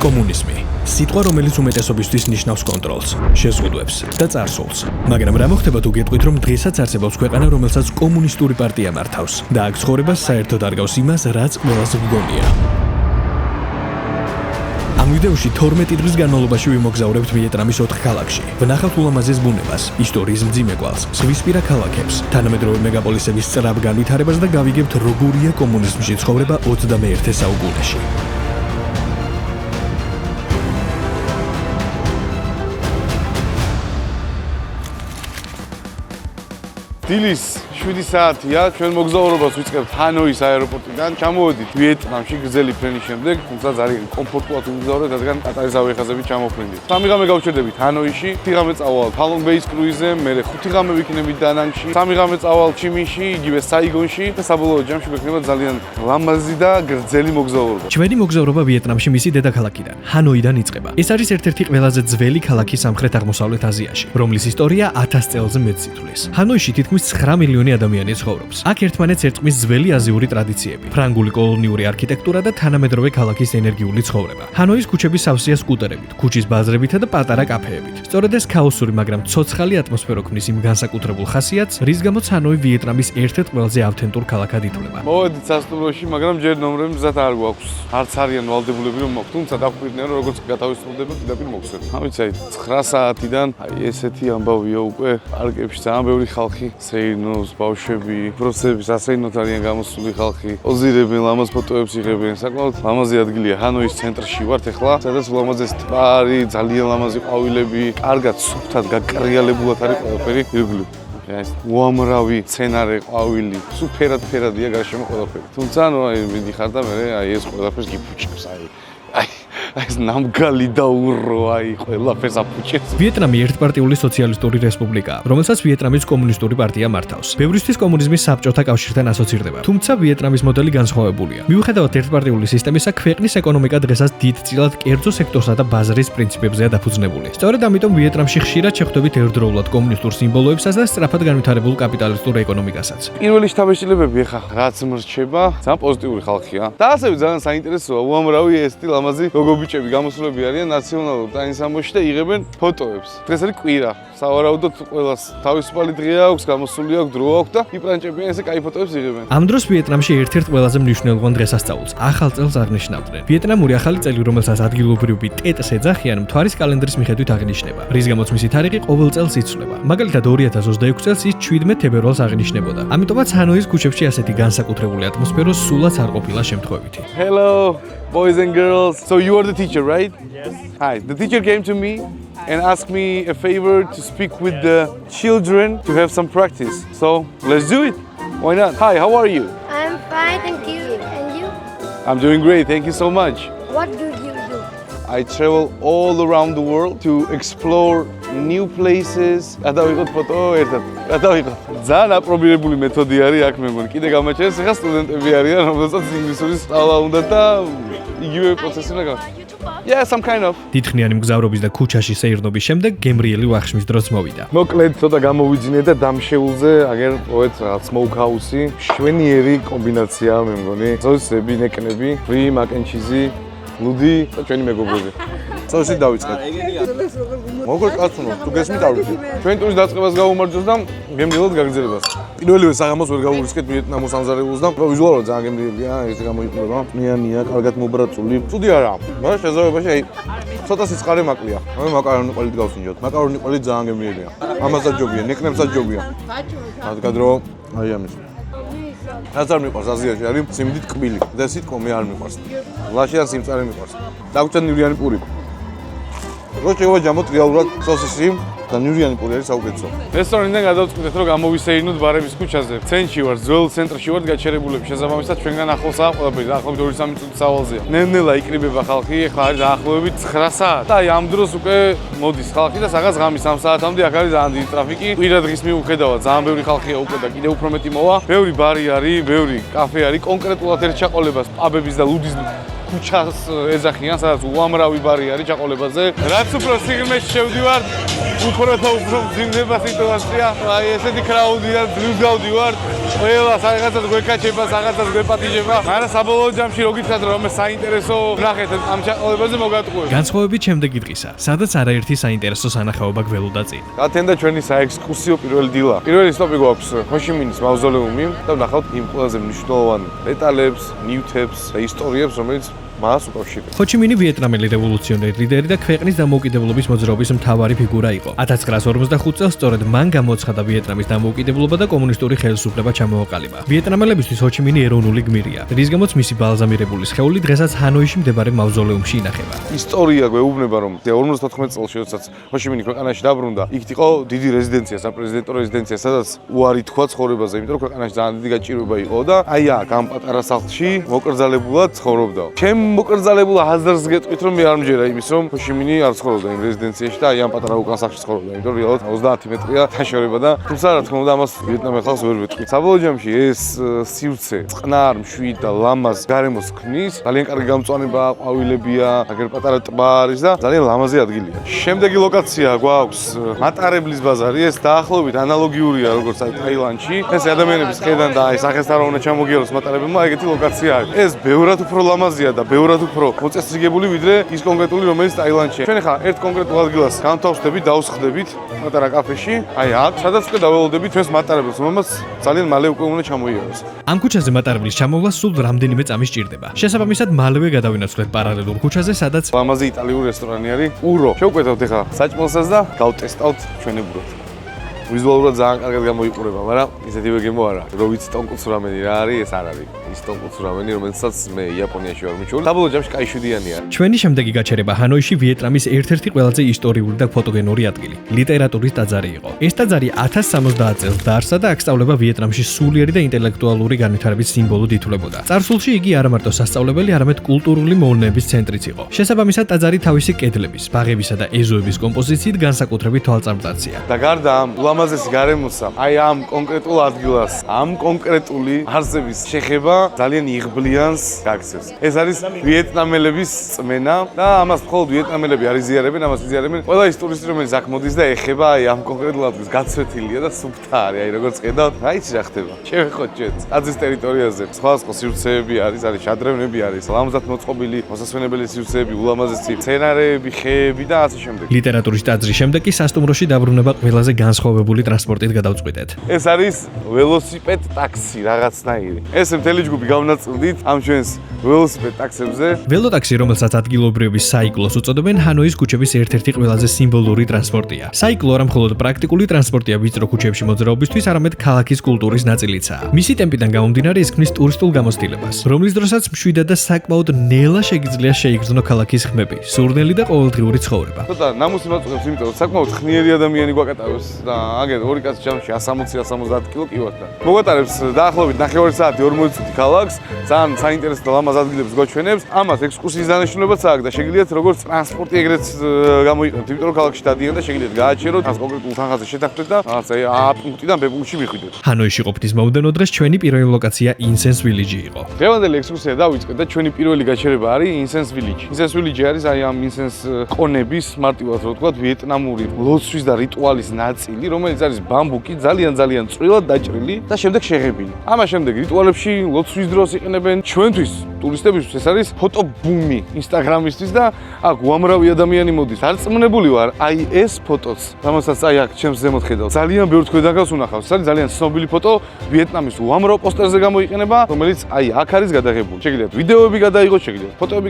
კომუნიზმი. სიტყვა, რომელიც უმეტესობისთვის ნიშნავს კონტროლს, შეზღუდვებს და წარსულს. მაგრამ რა მოხდება თუ გეტყვით, რომ დღესაც არსებობს ქვეყანა, რომელსაც კომუნისტური პარტია მართავს და აქ ცხოვრებას საერთოდ არ გავს იმას, რაც ყველას გვგონია. ამ ვიდეოში 12 დღის განმავლობაში ვიმოგზაურებთ ვიეტნამის 4 ქალაქში. ვნახავთ ულამაზეს ბუნებას, ისტორიის მძიმე გვალს, ზღვისპირა ქალაქებს, თანამედროვე მეგაპოლისების სწრაფ განვითარებას და გავიგებთ, როგორია კომუნიზმში ცხოვრება 21 საუკუნეში. დილის 7 საათია, ჩვენ მოგზაურობას ვიწყებთ ჰანოის აეროპორტიდან. ჩამოვედით ვიეტნამში გრძელი ფრენის შემდეგ, თუმცა ძალიან კომფორტულად ვიმგზავრეთ, რადგან კატარის ავიახაზებით ჩამოფრინდით. 3 ღამე გავჩერდებით ჰანოიში, 1 ღამე წავალ ფალონგ ბეის კრუიზზე, მერე 5 ღამე ვიქნებით დანანგში, 3 ღამე წავალ ჩიმინში, იგივე საიგონში და საბოლოო ჯამში გვექნება ძალიან ლამაზი და გრძელი მოგზაურობა. ჩვენი მოგზაურობა ვიეტნამში მისი დედაქალაქიდან, ჰანოიდან იწყება. ეს არის ერთ-ერთი ყველაზე ძველი ქალაქი სამხრეთ-აღმოსავლეთ აზიაში, რომლის ისტორია 1000 წელზე მეტს ითვლის. ჰანოიში თითქმის 9 მილიონი ადამიანი ცხოვრობს. აქ ერთმანეთს ერწყმის ძველი აზიური ტრადიციები, ფრანგული კოლონიური არქიტექტურა და თანამედროვე ქალაქის ენერგიული ცხოვრება. ჰანოის ქუჩები სავსეა სკუტერებით, ქუჩის ბაზრებითა და პატარა კაფეებით. სწორედ ეს ქაოსური, მაგრამ ცოცხალი ატმოსფერო ქმნის იმ განსაკუთრებულ ხასიათს, რის გამოც ჰანოი ვიეტნამის ერთ-ერთ ყველაზე ავთენტურ ქალაქად ითვლება. მოვედით სასტუმროში, მაგრამ ჯერ ნომრები მზად არ გვაქვს. არც არიან ვალდებულები რომ მოხდეთ, თუმცა დაგვიყვირდნენ რომ როგორც გათავისუფლდება, პირდაპირ მოვხსენ. ამიცაი 9 საათიდან ესეთი ამბავია უკვე პარკებში ძალიან ბევრი ხალხი სეირნოს, ბავშვები, პროცესების ასეირნოთ არიან გამოსული ხალხი. პოზირებენ, ლამაზ ფოტოებს იღებენ. საკმაოდ ლამაზი ადგილია. ჰანოის ცენტრში ვართ ახლა, სადაც ულამაზესი ტბარი, ძალიან ლამაზი ყვავილები, კარგად სუფთად გაკრიალებულად არის ყველაფერი ირგვლივ. ეს უამრავი მცენარე, ყვავილი, სულ ფერადია გარშემო ყველაფერი. თუმცა ნუ აი მიდიხარ და მე ეს ყველაფერს გიფუჭებს, ეს ნამგალი და ურო, ყველაფერს აფუჭებს. ვიეტნამი ერთპარტიული სოციალისტური რესპუბლიკაა, რომელსაც ვიეტნამის კომუნისტური პარტია მართავს. ბევრისთვის კომუნიზმი საბჭოთა კავშირთან ასოცირდება, თუმცა ვიეტნამის მოდელი განსხვავებულია. მიუხედავად ერთპარტიული სისტემისა, ქვეყნის ეკონომიკა დღესაც დიდწილად კერძო სექტორსა და ბაზრის პრინციპებზეა დაფუძნებული. სწორედ ამიტომ ვიეტნამში ხშირად შეხვდებით ერთდროულად კომუნისტურ სიმბოლოებსაც და სწრაფად განვითარებულ კაპიტალისტურ ეკონომიკასაც. პირველი შთაბეჭდილებები ახლა რაც მრჩება, ძალიან პოზიტიური ხალხია. და ასევე ძალიან საინტერესოა, უამრავი ესეთი ლამაზი გოგობიჭები გამოსულები არიან ნაციონალურ ტანისამოში და იღებენ ფოტოებს. დღეს არის კვირა. სავარაუდოდ ყველას თავისუფალი დღე აქვს, გამოსული აქვს, დრო აქვს და იპრანჭებიან ესე კაი ფოტოებს იღებენ. ამ დროს ვიეტნამში ერთ-ერთ ყველაზე მნიშვნელოვან დღესასწაულს, ახალ წელს აღნიშნავდნენ. ვიეტნამური ახალი წელი, რომელსაც ადგილობრივი ტეტს ეძახიან, მთვარის კალენდრის მიხედვით აღნიშნება, რის გამოც მისი თარიღი ყოველ წელს იცვლება. მაგალითად 2026 წელს ის 17 თებერვალს აღნიშნებოდა. ამიტომაც ჰანოის ქუჩებში ასეთი განსაკუთრებული ატმოსფერო სულაც არ ყოფილა შემთხვევითი. Hello, boys and girls. So you are the teacher, right? Yes. Hi. The teacher came to me and asked me a favor to speak with the children to have some practice. So let's do it. Why not? Hi, how are you? I'm fine, thank you. And you? I'm doing great. Thank you so much. What do you do? I travel all around the world to explore new places. გადავიღოთ ფოტო ერთად. გადავიღოთ. ძალიან აპრობირებული მეთოდი არის აქ მე მგონი. კიდე გამაჩერეს, ახლა სტუდენტები არიან, რომელსაც ინგლისური სწავლა უნდა და იგივე პროცესი უნდა გავხსნათ. Yeah, some kind of. დიდხნიანი მგზავრობის და ქუჩაში სეირნობის შემდეგ გემრიელი ვახშმის დროც მოვიდა. მოკლედ ცოტა გამოვიძინე და დამშეულზე აგერ პოეტ რაღაც smoke house-ი. შვენიერი კომბინაციაა მე მგონი. სოუსები, ნეკნები, free mac and cheese, ლუდი და ჩვენი მეგობრები. სოუსი დავიწყეთ. მოკლედ კაცუნო, თუ გესმით არ ვიცი. ჩვენ ტურის დაწყებას გავუმარჯოს და გემრიელად გაგრძელებას. პირველივე საღამოს ვერ გავურისკეთ ვიეტნამის სამზარეულოს და ვიზუალურად ძალიან გემრიელია, ეს გამოიყურება. მიანია, კარგად მობრაწული. ცუდი არა. მაგრამ შესაძლებელია, ცოტა სიცხარე მაკლია. მე მაკარონი ყველით გავსინჯოთ. მაკარონი ყველით ძალიან გემრიელია. ამასაც ჯობია, ნეკნებსაც ჯობია. რადგან რომ აი ამის. რაც არ მიყვარს აზიაში არის სიმდიდ კბილი და სიტყვა მე არ მიყვარს. ლაში არ სიმწარე მიყვარს. დაგვჭან ნივრიანი პური. რო შევაჯამოთ რეალურად სოსისი და ნივრიანი პური არის საუკეთესო. რესტორანიდან გადავწყვიტეთ რომ გამოვისეირნოთ ბარების ქუჩაზე. ცენტრში ვარ, ძველ ცენტრში ვარ გაჩერებულები. შესაბამისად ჩვენგან ახლოსაა ყველაფერი. დაახლოებით 2-3 წუთი სავალზეა. ნელ-ნელა იკრიბება ხალხი, ახლა არის დაახლოებით 9 საათი. და აი ამ დროს უკვე მოდის ხალხი და საღამოს ღამის 3 საათამდე აქ არის ძალიან დიდი ტრაფიკი. კვირა დღის მიუხედავად ძალიან ბევრი ხალხია უკვე და კიდევ უფრო მეტი მოვა. ბევრი ბარი არის, ბევრი კაფე არის, კონკრეტულად ერთ ჩაყოლებას პაბების და ლუდის ქუჩას ეძახიან, სადაც უამრავი ბარი არის ჩაყოლებაზე. რაც უფრო სიღრმეში შევდივარ, უფრო და უფრო მძიმდება სიტუაცია. აი ესეთი კრაუდია, ბლუს გავდივარ. ყველა რაღაცას გვეკაჩება, რაღაცას გვეპატიჟება. მაგრამ საბოლოო ჯამში რო გითხრათ რომ საინტერესო ვნახეთ ამ ჩაყოლებაზე მოგატყუებით. განსხვავებით შემდეგი დღისა, სადაც არაერთი საინტერესო სანახაობა გველოდა წინ. გათენდა ჩვენი საექსკურსიო პირველი დილა. პირველი სტოპი გვაქვს ჰოშიმინის მავზოლეუმი და ვნახავთ იმ ყველაზე მნიშვნელოვან დეტალებს, ნიუთებს და ისტორიებს, რომელიც მას უკავშირდება. ჰოჩიმინი ვიეტნამელი რევოლუციონერი ლიდერი და ქვეყნის დამოუკიდებლობის მოძრაობის მთავარი ფიგურა იყო. 1945 წელს სწორედ მან გამოცხადა ვიეტნამის დამოუკიდებლობა და კომუნისტური ხელისუფლება ჩამოაყალიბა. ვიეტნამელებისთვის ჰოჩიმინი ეროვნული გმირია, რის გამოც მისი ბალზამირებული სხეული დღესაც ჰანოიში მდებარე მავზოლეუმში ინახება. ისტორია გვეუბნება რომ 54 წელს როდესაც ჰოშიმინი ქვეყანაში დაბრუნდა, იქ იყო დიდი რეზიდენცია, საპრეზიდენტო რეზიდენცია, სადაც უარი თქვა ცხოვრებაზე, იმიტომ რომ ქვეყანაში ძალიან დიდი გაჭირვება იყო და აი აქ ამ პატარა სახლში მოკრძალებულად ცხოვრობდა. მოკრძალებულ აზრს გეტყვით რომ მე არ მჯერა იმის რომ ჰოშიმინი არ ცხოვრობდა იმ რეზიდენციაში და აი ამ პატარა უკან სახლში ცხოვრობდა, იმიტომ რომ რეალურად 30 მეტრია დაშორება და თუმცა რა თქმა უნდა ამას ვიეტნამელ ხალხს ვერ ვეთქვით. საბოლოო ჯამში ეს სივრცე წყნარ, მშვიდ და ლამაზ გარემოს ქმნის, ძალიან კარგი გამწვანება, ყვავილებია, აგერ პატარა ტბა არის და ძალიან ლამაზი ადგილია. შემდეგი ლოკაცია გვაქვს მატარებლის ბაზარი, ეს დაახლოებით ანალოგიურია როგორც აი ტაილანდში. ეს ადამიანების ხედან და აი სახეს არ უნდა ჩამოგიაროს მატარებელმა, ეგეთი ლოკაცია არის. ეს ბევრად უფრო ლამაზია და ბევრად უფრო მოწესრიგებული ვიდრე ის კონკრეტული რომელიც ტაილანდშია. ჩვენ ხა ერთ კონკრეტულ ადგილას განთავსდებით, დაუსხდებით პატარა კაფეში, აი აქ, სადაც უკვე დაველოდებით ჩვენს მატარებელს, რომელმაც ძალიან მალე უკვე უნდა ჩამოიაროს. ამ ქუჩაზე მატარებლის ჩამოვლა სულ რამდენიმე წამი სჭირდება. შესაბამისად, მალევე გადავინაცვლეთ პარალელურ ქუჩაზე, სადაც ლამაზი იტალიური რესტორანი არის. ურო. შევკვეთავთ ახლა საჭმელსაც და გავტესტავთ ჩვენებურად. ვიზუალურად ძალიან კარგად გამოიყურება, მაგრამ ისეთივე გემო არა. რო ვიცი ტონკუცუ რამენი რა არის, ეს არ არის. ის ტონკუცუ რამენი, რომელსაც მე იაპონიაში ვარ მიჩვეული. საბოლოო ჯამში კაი შვიდიანი არის. ჩვენი შემდეგი გაჩერება ჰანოიში ვიეტნამის ერთ-ერთი ყველაზე ისტორიული და ფოტოგენური ადგილი, ლიტერატურის ტაძარი იყო. ეს ტაძარი 1070 წელს დაარსდა და აქ სწავლება ვიეტნამში სულიერი და ინტელექტუალური განვითარების სიმბოლოდ ითვლებოდა. წარსულში იგი არა მარტო სასწავლებელი, არამედ კულტურული მოვლენების ცენტრიც იყო. შესაბამისად, ტაძარი თავისი კედლების, ბაღებისა და ეზოების კომპოზიციით განსაკუთრებით თვალწარმტაცია. და გარდა ამ ლამაზესი გარემოსა, აი ამ კონკრეტულ ადგილას, ამ კონკრეტული არსების შეხება ძალიან იღბლიანს გაქცევს. ეს არის ვიეტნამელების წმენა და ამას მხოლოდ ვიეტნამელები არ იზიარებენ, ამას იზიარებენ ყველა ის ტურისტი, რომელიც აქ მოდის და ეხება აი ამ კონკრეტულ ადგილს, გაცვეთილია და სუფთა არის, აი როგორც ხედავთ, რაიც რა ხდება. შევეხოთ ჩვენც ტაძრის ტერიტორიაზე, სხვა სივრცეები არის, შადრევნები არის, ლამაზად მოწყობილი, მოსასვენებელი სივრცეები, ულამაზესი მცენარეები, ხეები და ასე შემდეგ. ლიტერატურის ტაძრის შემდეგ კი სასტუმროში დაბრუნება ყველაზე განსხვავებული ტრანსპორტით გადავწყვიტეთ. ეს არის ველოსიპედ ტაქსი რაღაცნაირი. ეს მთელი ჯგუფი გავნაწილდით ამ ჩვენს ველოსიპედ ტაქსებზე. ველოტაქსი, რომელსაც ადგილობრივების საიკლოს უწოდებენ, ჰანოის ქუჩების ერთ-ერთი ყველაზე სიმბოლური ტრანსპორტია. საიკლო არა მხოლოდ პრაქტიკული ტრანსპორტია ვიწრო ქუჩებში მოძრაობისთვის, არამედ ქალაქის კულტურის ნაწილიცაა. მისი ტემპიდან გამომდინარე ის ქმნის ტურისტულ გამოცდილებას, რომლის დროსაც მშვიდად და საკმაოდ ნელა შეგიძლია შეიგრძნო ქალაქის ხმები, სურნელი და ყოველდღიური ცხოვრება. ცოტა ნამუსი მაწყობს, იმიტომ რომ საკმაოდ ხნიერი ადამიანი გვაკატარებს და აგერ ორი კაცი ჯამში 160-170 კილო კივათ და მოგვატარებს დაახლოებით 9 საათი 40 წუთი ქალაქს, ძალიან საინტერესო და ლამაზ ადგილებს გვაჩვენებს. ამას ექსკურსიის დანიშნულებაც აქვს და შეგიძლიათ როგორც ტრანსპორტი ეგრეც გამოიყენოთ, იმიტომ რომ ქალაქში დადიან და შეგიძლიათ გააჩეროთ ამ კონკრეტულ თანხაზე შეთანხმდეთ და რაღაცა A პუნქტიდან B პუნქტში მიხვიდეთ. ჰანოიში ყოფნის მომდევნო დღეს ჩვენი პირველი ლოკაცია ინსენს ვილიჯი იყო. დღევანდელი ექსკურსია დავიწყეთ და ჩვენი პირველი გაჩერება არის ინსენს ვილიჯი. ინსენს ვილიჯი არის აი ამ ინსენს კონების მარტივად რო ვთქვათ ვიეტნამური ლოცვის და რიტუალის ნაწილი, რომელიც არის ბამბუკი, ძალიან წვრილად დაჭრილი და შემდეგ შეღებილი. ამას შემდეგ რიტუალებში ლოცვის დროს იყენებენ. ჩვენთვის ტურისტებისთვის ეს არის ფოტობუმი ინსტაგრამისთვის და აქ უამრავი ადამიანი მოდის. დარწმუნებული ვარ, აი ეს ფოტოც, რომელსაც აი აქ ჩემს ზემოთ ხედავთ, ძალიან ბევრ თქვენგანს უნახავს. ეს არის ძალიან ცნობილი ფოტო ვიეტნამის უამრავ პოსტერზე გამოიყენება, რომელიც აი აქ არის გადაღებული. შეგიძლიათ ვიდეოები გადაიღოთ, შეგიძლიათ ფოტოები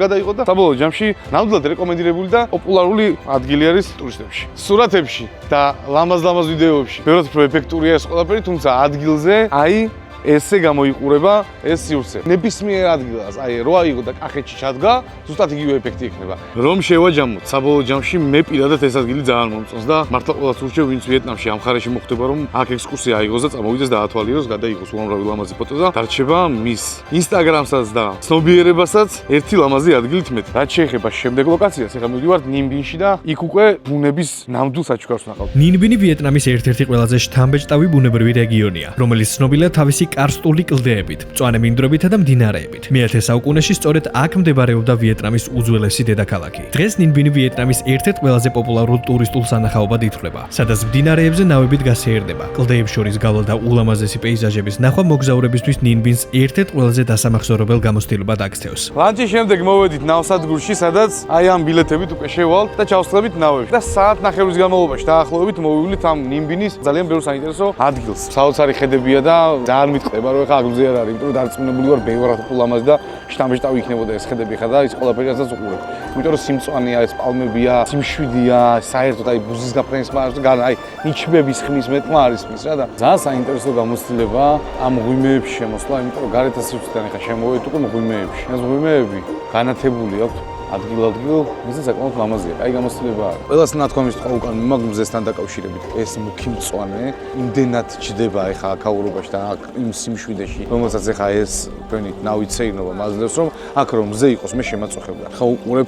გადაიღოთ და საბოლოო ჯამში ნამდვილად რეკომენდირებული და პოპულარული ადგილი არის ტურისტებში. სურათებში და ლამაზ ვიდეოებში. ბევრად უფრო ეფექტურია ეს ყველაფერი, თუმცა ადგილზე აი ესე გამოიყურება ეს სივრცე. ნებისმიერ ადგილას, აი რო აიღო და კახეთში ჩადგა, ზუსტად იგივე ეფექტი ექნება. რომ შევაჯამოთ, საბოლოო ჯამში მე პირადად ეს ადგილი ძალიან მომწონს და მართლა ყველას ურჩევ, ვინც ვიეტნამში ამ ხარეში მოხვდება, რომ აქ ექსკურსია აიღოს და წამოვიდეს და ათვალიეროს, გადაიღოს უამრავი ლამაზი ფოტო და დარჩება მის ინსტაგრამსაც და ცნობიერებასაც ერთი ლამაზი ადგილით მეტი. რაც შეეხება შემდეგ ლოკაციას, ეხლა მივდივართ ნინბინში და იქ უკვე ბუნების ნამდვილ საჩუქარს ვნახავთ. ნინბინი ვიეტნამის ერთ-ერთი ყველაზე შთამბეჭდავი ბუნებრივი რეგიონია, რომელიც ცნობილია თავისი კარსტული კლდეებით, მწვანე მინდვრებითა და მდინარეებით. მე-10 საუკუნეში სწორედ აქ მდებარეობდა ვიეტნამის უძველესი დედაქალაქი. დღეს ნინბინი ვიეტნამის ერთ-ერთ ყველაზე პოპულარულ ტურისტულ სანახაობად ითვლება, სადაც მდინარეებზე ნავებით გასეირნება. კლდეებს შორის გავლა და ულამაზესი პეიზაჟების ნახვა მოგზაურებისთვის ნინბინს ერთ-ერთ ყველაზე დასამახსოვრებელ გამოცდილებად აქცევს. ლანჩის შემდეგ მოვედით ნავსადგურში, სადაც აი ამ ბილეთებით უკვე შევალთ და ჩავსხლებით ნავებში. და საათნახევრის განმავლობაში დაახლოებით მოვივლით ამ ნინბინის ძალიან ბევრ საინტერესო ადგილს. საოცარი ხედებია და ძალიან მიტყდება, რომ ეხლა აგრუზე არ არის, იმიტომ რომ დარწმუნებული ვარ, ბევრად ულამაზ და შტამბეშტავი იქნებოდა ეს ხედები ხა და ის ყველაფერი რასაც უყურებ. იმიტომ რომ სიმწვანეა, ეს პალმებია, სიმშვიდეა, საერთოდ აი ბუზის გაფრენის მარს და აი ნიჩბების ხმის მეტმა არის მის რა და ძალიან საინტერესო გამოცდილება ამ ღვიმეებში შემოსვლა, იმიტომ რომ გარეთ სივრციდან ეხა შემოვედით უკვე ღვიმეებში. ეს ღვიმეები განათებული აქვს ადგილ-ადგილ, მიზეზი საკმაოდ ლამაზია. აი გამოცდილება არის. ყველას ნათქვამის თქვა უკან მაგ მზესთან დაკავშირებით. ეს მუქი მწვანე იმდენად ჩდება ეხა აქაურობაში და აქ იმ სიმშვიდეში, რომელსაც ეხა ეს თქვენი ნავით სეირნობა მაძლევს, რომ აქ რომ მზე იყოს, მე შემაწუხებდა. ხა უყურებ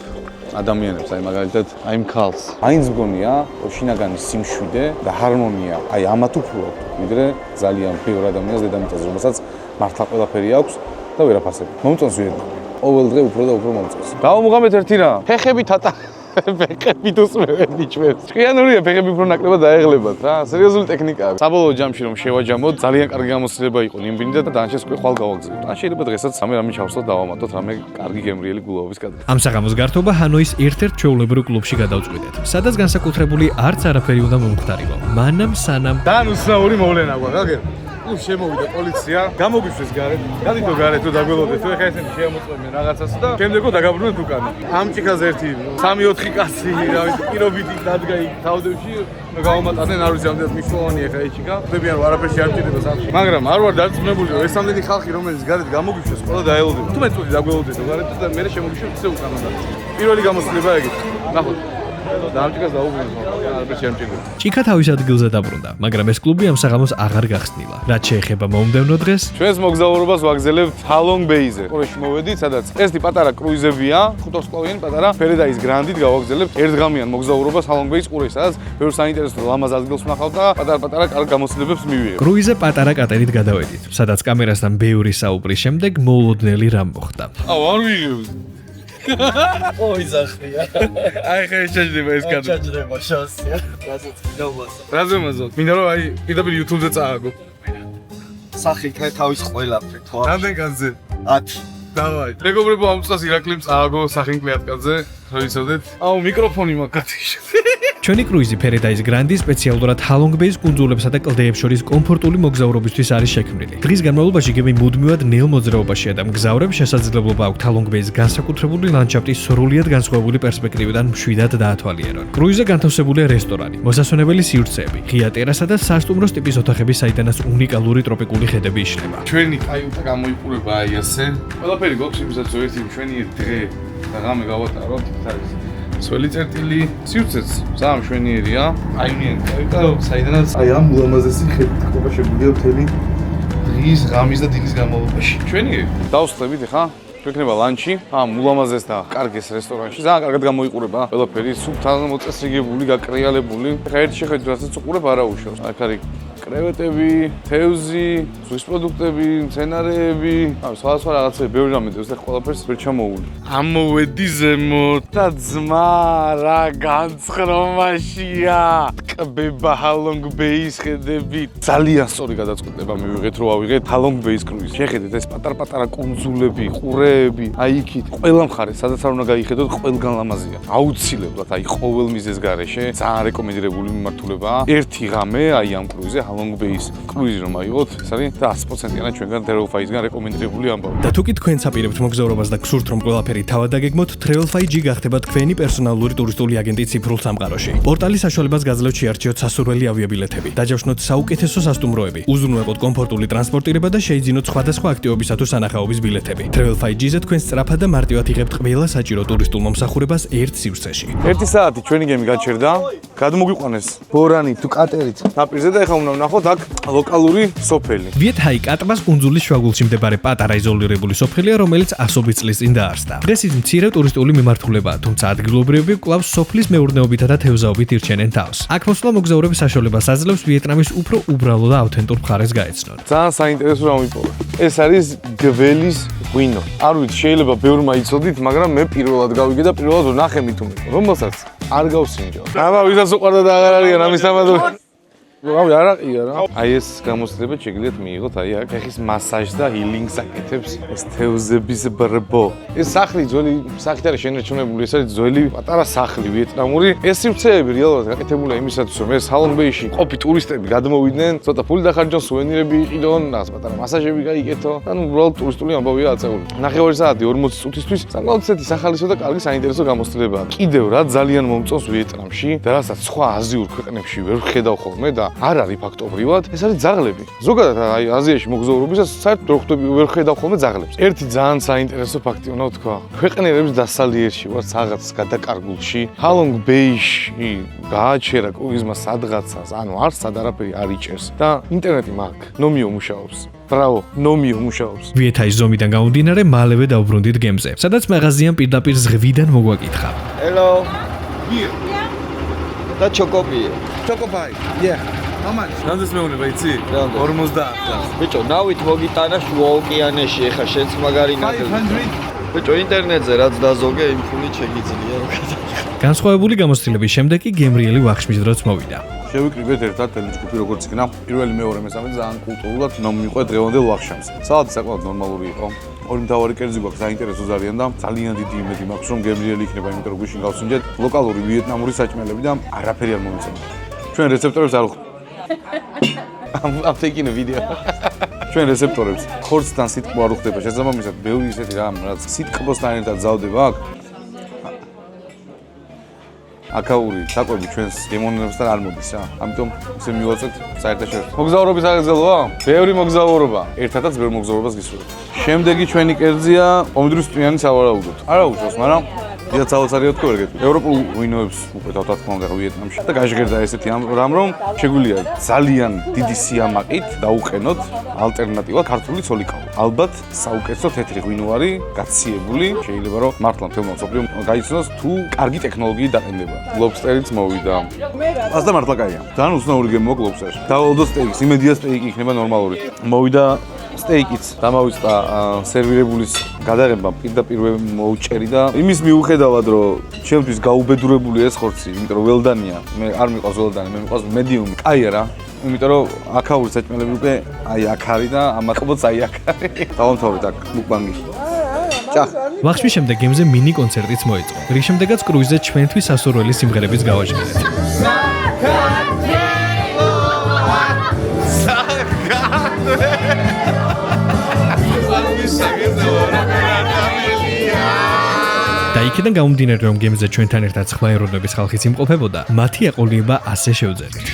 ადამიანებს, აი მაგალითად, აი იმ ქალს. მაინც მგონია, რომ შინაგანი სიმშვიდე და ჰარმონია, აი ამათ უფრო ვიდრე ძალიან ბევრ ადამიანს დედამიწაზე, რომელსაც მართლა ყველაფერი აქვს და ვერაფასები. მომწონს ვიეტნამი. ყოველ დღე უფრო და უფრო მომწონს. დავუმღამეთ ერთი რა. ფეხებით ფეხებით უსმევენ ნიჩბებს. ჭკვიანურია ფეხები უფრო ნაკლებად დაეღლებათ რა. სერიოზული ტექნიკაა. საბოლოო ჯამში რომ შევაჯამოთ, ძალიან კარგი გამოცდილება იყო ნინბინი და დანარჩენს უკვე ხვალ გავაგზავნოთ. ან შეიძლება დღესაც რამე ჩავსვათ დავამატოთ რამე კარგი გემრიელი გულაობის კადრი. ამ საღამოს გართობა ჰანოის ერთ-ერთ ჩვეულებრივ კლუბში გადავწყვიტეთ, სადაც განსაკუთრებული არც არაფერი უნდა მომხდარიყო. მანამ სანამ ძალიან უცნაური მოვლენა გვაქვს, აგერ. ნუ შემოვიდა პოლიცია, გამოგვიშვეს გარეთ. გადიდო გარეთ თუ დაგველოდეთ, თუ ეხა ესენი შეამოწმებენ რაღაცას და შემდეგო დაგაბრუნეთ უკან. ამ ჭიქაზე ერთი 3-4 კაცი, რა ვიცი, პირობითი დადგა იქ თავდებში, გავამატანენ, არ ვიცი, ამდენად მნიშვნელოვანი ეხა ეს ჭიქა. ხდებიან რომ არაფერში არ ჭირდება სამში. მაგრამ არ ვარ დარწმუნებული, რომ ეს ამდენი ხალხი, რომელიც გარეთ გამოგვიშვეს, ყველა დაელოდება. თუ მე წუთი დაგველოდეთ გარეთ და მე შემოგიშვეს ისე უკან და პირველი გამოცდილება ეგეთ. ნახოთ. ჭიქა თავის ადგილზე დაბრუნდა, მაგრამ ეს კლუბი ამ საღამოს აღარ გახსნილა. რაც შეეხება მომდევნო დღეს, ჩვენს მოგზაურობას ვაგრძელებთ ჰალონგ ბეიზე. ყურეში მოვედით, სადაც ესეთი პატარა კრუიზებია, 5 ვარსკვლავიანი პატარა Paradise Grand-ით გავაგრძელებთ ერთღამიან მოგზაურობას ჰალონგ ბეის ყურეში, სადაც ბევრ საინტერესო ლამაზ ადგილს ვნახავთ და პატარ-პატარა კარგ გამოცდილებებს მივიღებთ. კრუიზე პატარა კატერით გადავედით, სადაც კამერასთან ბევრი საუბრის შემდეგ მოულოდნელი რამ მოხდა. აუ, არ ვიღებთ. ოი ზახია. აი ხე შეჯდება ეს კადრი. შეჯდება შანსია. რასაც გიდაუბასა. რაზე მაზო? მინდა რომ აი პირდაპირ YouTube-ზე წააგო. სახი თავის ყველაფერი თვა. რამდენ კაცზე? 10. დავაი. მეგობრებო, ამ წას ირაკლიმ წააგო სახინკლიათკაცზე. რო იცოდეთ? აუ, მიკროფონი მაგათიშე. ჩვენი კრუიზი Paradise Grand-ი სპეციალურად ჰალონგ ბეის კუნძულებსა და კლდეებს შორის კომფორტული მოგზაურობისთვის არის შექმნილი. დღის განმავლობაში გემი მუდმივად ნელ მოძრაობაშია და მგზავრებს შესაძლებლობა აქვთ ჰალონგ ბეის განსაკუთრებული ლანდშაფტის სრულიად განსხვავებული პერსპექტივიდან მშვიდად დაათვალიერონ. კრუიზზე განთავსებულია რესტორანი, მოსასვენებელი სივრცეები, ღია ტერასა და სასტუმროს ტიპის ოთახები, საიდანაც უნიკალური ტროპიკული ხედები იშლება. ჩვენი კაიუტა გამოიყურება აი ასე. ყველაფერი გვაქვს იმისაც რომ ერთი მშვენიერი დღე და ღამე გავატაროთ, არის სველი წერტილი, სივრცეც ძალიან მშვენიერია. აიმიანი კაიუტა, საიდანაც აი ამ ულამაზესი ხედით ხდება შეგვიძლია მთელი დღის, ღამის და დილის განმავლობაში. მშვენიერი. დავსხლებით ახლა. გვექნება ლანჩი, ამ ულამაზეს და კარგეს რესტორანში. ძალიან კარგად გამოიყურება ყველაფერი, სუფთად მოწესრიგებული, გაკრიალებული. ახლა ერთი შეხედვით რასაც უყურებ არა უშავს. აქ არის კრევეტები, თევზი, ზღვის პროდუქტები, მცენარეები, სხვადასხვა რაღაცები, ბევრი რამე დევს და ყველაფერს ვერ ჩამოული. ამოვედი ზემოთ და ძმა რა განცხრომაშია. ტკბება ჰალონგ ბეის ხედები. ძალიან სწორი გადაწყვეტილება მივიღეთ, რომ ავიღეთ ჰალონგ ბეის კრუიზი. შეხედეთ ეს პატარ-პატარა კუნძულები, ყურეები, აი იქით, ყველა მხარე, სადაც არ უნდა გაიხედოთ, ყველგან ლამაზია. აუცილებლად, აი ყოველ მიზეზ გარეშე, ძალიან რეკომენდირებული მიმართულებაა. ერთი ღამე აი ამ კრუიზზე ჰალონგ ბეის კრუიზი რომ აიღოთ, ეს არის 100%-იანად ჩვენგან Travelfy-ისგან რეკომენდირებული ამბავი. და თუ კი თქვენც აპირებთ მოგზაურობას და გსურთ რომ ყველაფერი თავად დაგეგმოთ, Travelfy-G გახდება თქვენი პერსონალური ტურისტული აგენტი ციფრულ სამყაროში. პორტალის საშუალებას გაძლევთ შეარჩიოთ სასურველი ავიაბილეთები, დაჯავშნოთ საუკეთესო სასტუმროები, უზრუნველყოთ კომფორტული ტრანსპორტირება და შეიძინოთ სხვადასხვა აქტივობისა თუ სანახაობის ბილეთები. Travelfy-G-ზე თქვენ სწრაფად და მარტივად იღებთ ყველა საჭირო ტურისტულ მომსახურებას ერთ სივრცეში. 1 საათი ჩვენი გემი გაჩერდა, გადმოგვიყვანეს ბორანით თუ კატერით. ნაპირზე და ეხლა უნდა ვნახოთ აქ ლოკალური სოფელი. ვიეტჰაი კატბას კუნძულის შუაგულში მდებარე პატარა იზოლირებული სოფელია, რომელიც ასობით წლის წინ დაარსდა. დღეს ის მცირე ტურისტული მიმართულებაა, თუმცა ადგილობრივები კვლავ სოფლის მეურნეობითა და თევზაობით ირჩენენ თავს. აქ ხოსლა მოგზაურების საშუალებას აძლევს ვიეტნამის უფრო უბრალო და ავთენტურ მხარეს გაეცნონ. ძალიან საინტერესო რამ ვიპოვე. ეს არის გველის ღვინო. არ ვიცი, შეიძლება ბევრმა იცოდით, მაგრამ მე პირველად გავიგე და პირველად ვნახე მithume, რომელსაც არ გავსინჯო. აბა, ვისაც უყვარდა და აღარ არიან ამის თამადო. რავი, არაყია რა. აი ეს გამოცდილება შეგიძლიათ მიიღოთ, აი აქ ფეხის მასაჟს და ჰილინგს აკეთებს. ეს თევზების ბრბო. ეს სახლი ძველი სახით არის შენარჩუნებული, ეს არის ძველი პატარა სახლი ვიეტნამური. ეს სივრცეები რეალურად გაკეთებულია იმისათვის, რომ ეს ჰალონ ბეიში ყოფი ტურისტები გადმოვიდნენ, ცოტა ფული დახარჯონ, სუვენირები იყიდონ, რაღაც პატარა მასაჟები გაიკეთო. ანუ უბრალოდ ტურისტული ამბავია აწეული. ნახევარი საათი 40 წუთისთვის საკმაოდ ისეთი სახალისო და კარგი საინტერესო გამოცდილებაა. კიდევ რა ძალიან მომწონს ვიეტნამში და რასაც სხვა აზიურ ქვეყნებში ვერ ვხედავ ხოლმე და არ არის ფაქტობრივად, ეს არის ძაღლები. ზოგადად აი აზიაში მოგზაურობისას საერთოდ რო ხვდები ვერ ხედავ ხოლმე ძაღლებს. ერთი ძალიან საინტერესო ფაქტი უნდა ვთქვა. ქვეყნიერების დასალიერში ვართ რაღაც გადაკარგულში. ჰალონგ ბეიში გააჩერა კრუიზმა სადღაცას, ანუ არც სად არაფერი არ იჭერს და ინტერნეტი მაქვს. ნომიო მუშაობს. ბრავო, ნომიო მუშაობს. ვიეტაის ზომიდან გამომდინარე, მალევე დავბრუნდით გემზე, სადაც მაღაზიამ პირდაპირ ზღვიდან მოგვაკითხა. Hello. Here. და ჩოკოპია. Chocopai. Yeah. How much? რამდენს მეუნება იცი? რამდენი? 50. ბიჭო, ნავით მოგიტანა შუა ოკეანეში, ეხა შენც მაგარი ნახე. 500. ბიჭო, ინტერნეტზე რაც დაზოგე, იმ ფულით შეგიძლია რომ გადაგიხარ. განსხვავებული გამოცდილების შემდეგ კი გემრიელი ვახშმის დროც მოვიდა. შევიკრიბეთ ერთად ტელეჯგუფი როგორც იქნა. პირველი, მეორე, მესამე ძალიან კულტურულად მომიყვეთ დღევანდელ ვახშამს. საათი საკმაოდ ნორმალური იყო. ორი მთავარი კერძი გვაქვს, საინტერესო ძალიან და ძალიან დიდი იმედი მაქვს, რომ გემრიელი იქნება, იმიტომ რომ გვიშინ გავსინჯეთ ლოკალური ვიეტნამური საჭმელები და არაფერი არ მომიწევთ. ჩვენ რეცეპტორებს არ I'm taking a video. ჩვენ რეცეპტორებს ხორცთან სიტყვა არ უხდება, შესაბამისად, ბევრი ისეთი რამ, რაც სიტყვასთან ერთად ძალდება აქ. აკაური საკვები ჩვენს გემოვნებასთან არ მოდის რა. ამიტომ ისე მივაწვეთ საერთაშორისო. მოგზაურობის აღგზელოა? ბევრი მოგზაურობა. ერთადაც ბევრ მოგზაურობას გისურვებთ. შემდეგი ჩვენი კერძია პომიდორის წვიანი სავარაუდოდ. არა უშავს, მაგრამ დიდად საოცარია თქო ეგეთი. ევროპულ ღვინოებს უყეთავთ რა თქმა უნდა ვიეტნამში. და გაჟღერდა ესეთი რამ რომ შეგვიძლია ძალიან დიდი სიამაყით დაუყენოთ ალტერნატივა ქართული ცოლიკაო. ალბათ საუკეთესო თეთრი ღვინო არის გაციებული. შეიძლება რომ მართლა მთელმა მსოფლიომ გაიცნოს თუ კარგი ტექნოლოგიით დაყენდება. ლობსტერიც მოვიდა. პასტა მართლა კაია. ძალიან უცნაური გემოა ლობსტერში. დავალდო სტეიკს, იმედია სტეიკი იქნება ნორმალური. მოვიდა სტეიკიც დამავიწყდა სერვირებულის გადაღება პირდაპირ მოუჭერი და იმის მიუხედავად რომ ჩემთვის გაუბედურებულია ეს ხორცი, იმიტომ რომ ველდანია, მე არ მიყვარს ველდანი, მე მიყვარს მედიუმი. კაია რა, იმიტომ რომ აქაური საჭმელები უკვე აი აქ არის და ამაყბოც აი აქ არის. დავამთავრეთ აქ მუკბანგი. ჭახ. ვახშმის შემდეგ გემზე მინი კონცერტიც მოიწყო. რის შემდეგაც კრუიზზე ჩვენთვის სასურველი სიმღერებიც გავაჟღერეთ. და იქიდან გამომდინარე, რომ გემზე ჩვენთან ერთად სხვა ეროვნების ხალხიც იმყოფებოდა, მათი აყოლიება ასე შევძელით.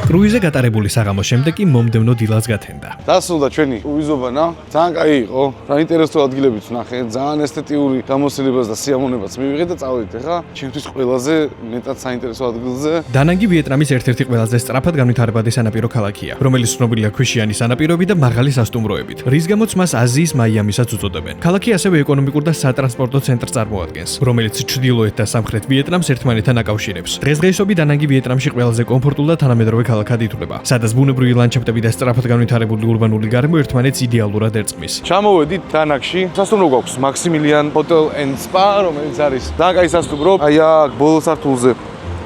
კრუიზზე გატარებული საღამოს შემდეგ კი მომდევნო დილას გათენდა. დასრულდა ჩვენი კრუიზობანა. ძალიან კაი იყო. საინტერესო ადგილებიც ვნახე, ძალიან ესთეტიური გამოცდილებას და სიამოვნებაც მივიღე და წავედით ახლა ჩემთვის ყველაზე მეტად საინტერესო ადგილზე. დანანგი ვიეტნამის ერთ-ერთი ყველაზე სწრაფად განვითარებადი სანაპირო ქალაქია, რომელიც ცნობილია ქვიშიანი სანაპიროებით და მაღალი სასტუმროებით, რის გამოც მას აზიის მაიამისაც უწოდებენ. ქალაქი ასევე ეკონომიკურ და სატრანსპორტო ცენტრს წარმოადგენს, რომელიც ჩრდილოეთ და სამხრეთ ვიეტნამს ერთმანეთთან აკავშირებს. დღესდღეობით დანანგი ვიეტნამში ყველაზე კომფორტულ და თანამედროვე ქალაქად ითვლება, სადაც ბუნებრივი ლანდშაფტები და სწრაფად განვითარებული ურბანული გარემო ერთმანეთს იდეალურად ერწყმის. ჩამოვედით დანაკში. სასტუმრო გვაქვს Maximilian Hotel and Spa, რომელიც არის ძალიან კაი სასტუმრო. აი აქ ბოლო სართულზე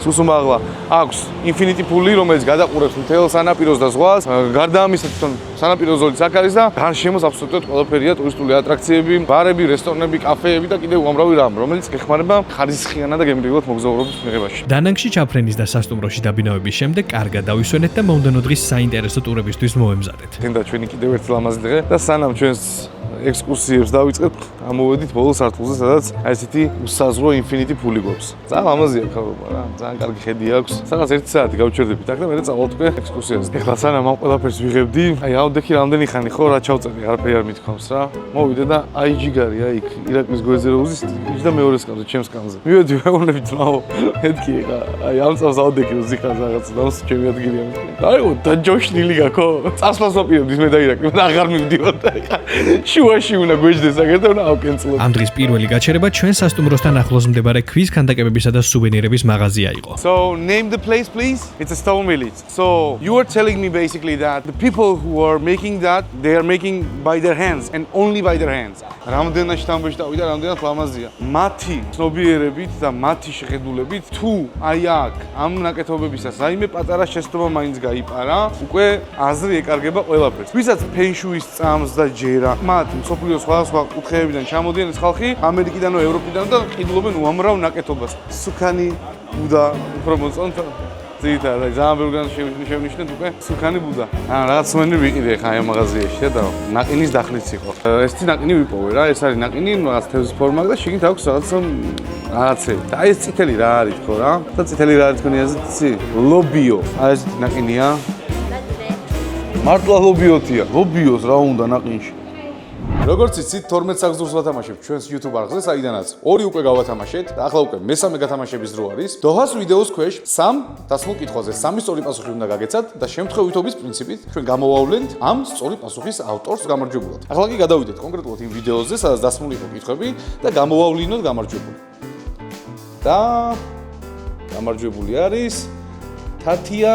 სუსუმაღლა აქვს Infinity Pool-ი, რომელიც გადაყურებს მთელ სანაპიროს და ზღვას. გარდა ამისა, თვითონ სანაპირო ზოლიც აქ არის და გარშემოს აბსოლუტურად ყველაფერია ტურისტული ატრაქციები, ბარები, რესტორნები, კაფეები და კიდევ უამრავი რამ, რომელიც ეხმარება ხარისხიანად და გემრიელად მოგზაურობის მიღებაში. დანანგში ჩაფრენის და სასტუმროში დაბინავების შემდეგ კარგად დავისვენეთ და მომდევნო დღის საინტერესო ტურებისთვის მოემზადეთ. გენდა ჩვენი კიდევ ერთი ლამაზი დღე და სანამ ჩვენს ექსკურსიებს დავიწყებთ, ამოვედით ბოლო სართულზე, სადაც აი ესეთი უსაზღვრო Infinity Pool-ი გვაქვს. ძალიან ლამაზია ხარობა რა, ძალიან კარგი ხედი აქვს. სადაც 1 საათი გავჩერდებით აქ და მე წავალთ უკვე ექსკურსიაზე. ეხლა სანამ ამ ყველაფერს ვიღებდი, აი ავდექი რამდენი ხანი ხო რა ჩავწერდი, არაფერი არ მithქვამს რა. მოვიდე და აი ჯიგარია იქ ირაკლის გვერდზე რო უზის და მეორე სკამზე, ჩემს სკამზე. მივედი ვეუბნებით მაო. მეთქი ეხლა აი ამ წავს ავდექი რო ზიხარ რაღაც და ჩემი ადგილია მეთქი. აიო დაჯოშნილი გაქო. წასვლას ვაპირებდი მე და ირაკლი და აღარ მივდივარ და ეხლა შუაში უნდა გვეჯდეს აგერდა უნდა ავკენწლო. ამ დღის პირველი გაჩერება ჩვენ სასტუმროსთან ახლოს მდებარე ქვის ქანდაკებებისა და სუვენირების მაღაზია იყო. So name the place please. It's a stone village. So you are telling me basically that the people who are making that they are making by their hands and only by their hands. რამდენად შთამბეში დავიდა, რამდენად ლამაზია. მათი ცნობიერებით და მათი შეხედულებით თუ აი აქ ამ ნაკეთობებისას რაიმე პატარა შეცდომა მაინც გაიპარა, უკვე აზრი ეკარგება ყველაფერს. ვისაც ფენშუის წამს და ჯერა, მათ მსოფლიოს სხვადასხვა კუთხეებიდან ჩამოდიან ეს ხალხი, ამერიკიდან და ევროპიდან და ყიდულობენ უამრავ ნაკეთობას. სუქანი ბუდა უფრო მოწონთ ძირითადად ძალიან ბევრგან შევნიშნეთ უკვე სუქანი ბუდა. რაღაც სუვენირი ვიყიდე ხა ამ მაღაზიაში და ნაყინის დახლიც იყო. ეს ნაყინი ვიპოვე რა, ეს არის ნაყინი რაღაც თევზის ფორმა და შიგნით აქვს რაღაცები. და აი ეს წითელი რა არის თქო რა? და წითელი რა არის თქვენი აზრით? ლობიო. აი ეს ნაყინია. მართლა ლობიოთია. ლობიოს რა უნდა ნაყინში? როგორც იცით 12 საგზურს ვათამაშებ ჩვენს YouTube არხზე, საიდანაც 2 უკვე გავათამაშეთ და ახლა უკვე მესამე გათამაშების დრო არის. დოჰას ვიდეოს ქვეშ 3 დასმულ კითხვაზე 3 სწორი პასუხი უნდა გაგეცათ და შემთხვევითობის პრინციპით ჩვენ გამოვავლენთ ამ სწორი პასუხის ავტორს გამარჯვებულად. ახლა კი გადავიდეთ კონკრეტულად იმ ვიდეოზე, სადაც დასმული იყო კითხვები და გამოვავლინოთ გამარჯვებული. და გამარჯვებული არის თათია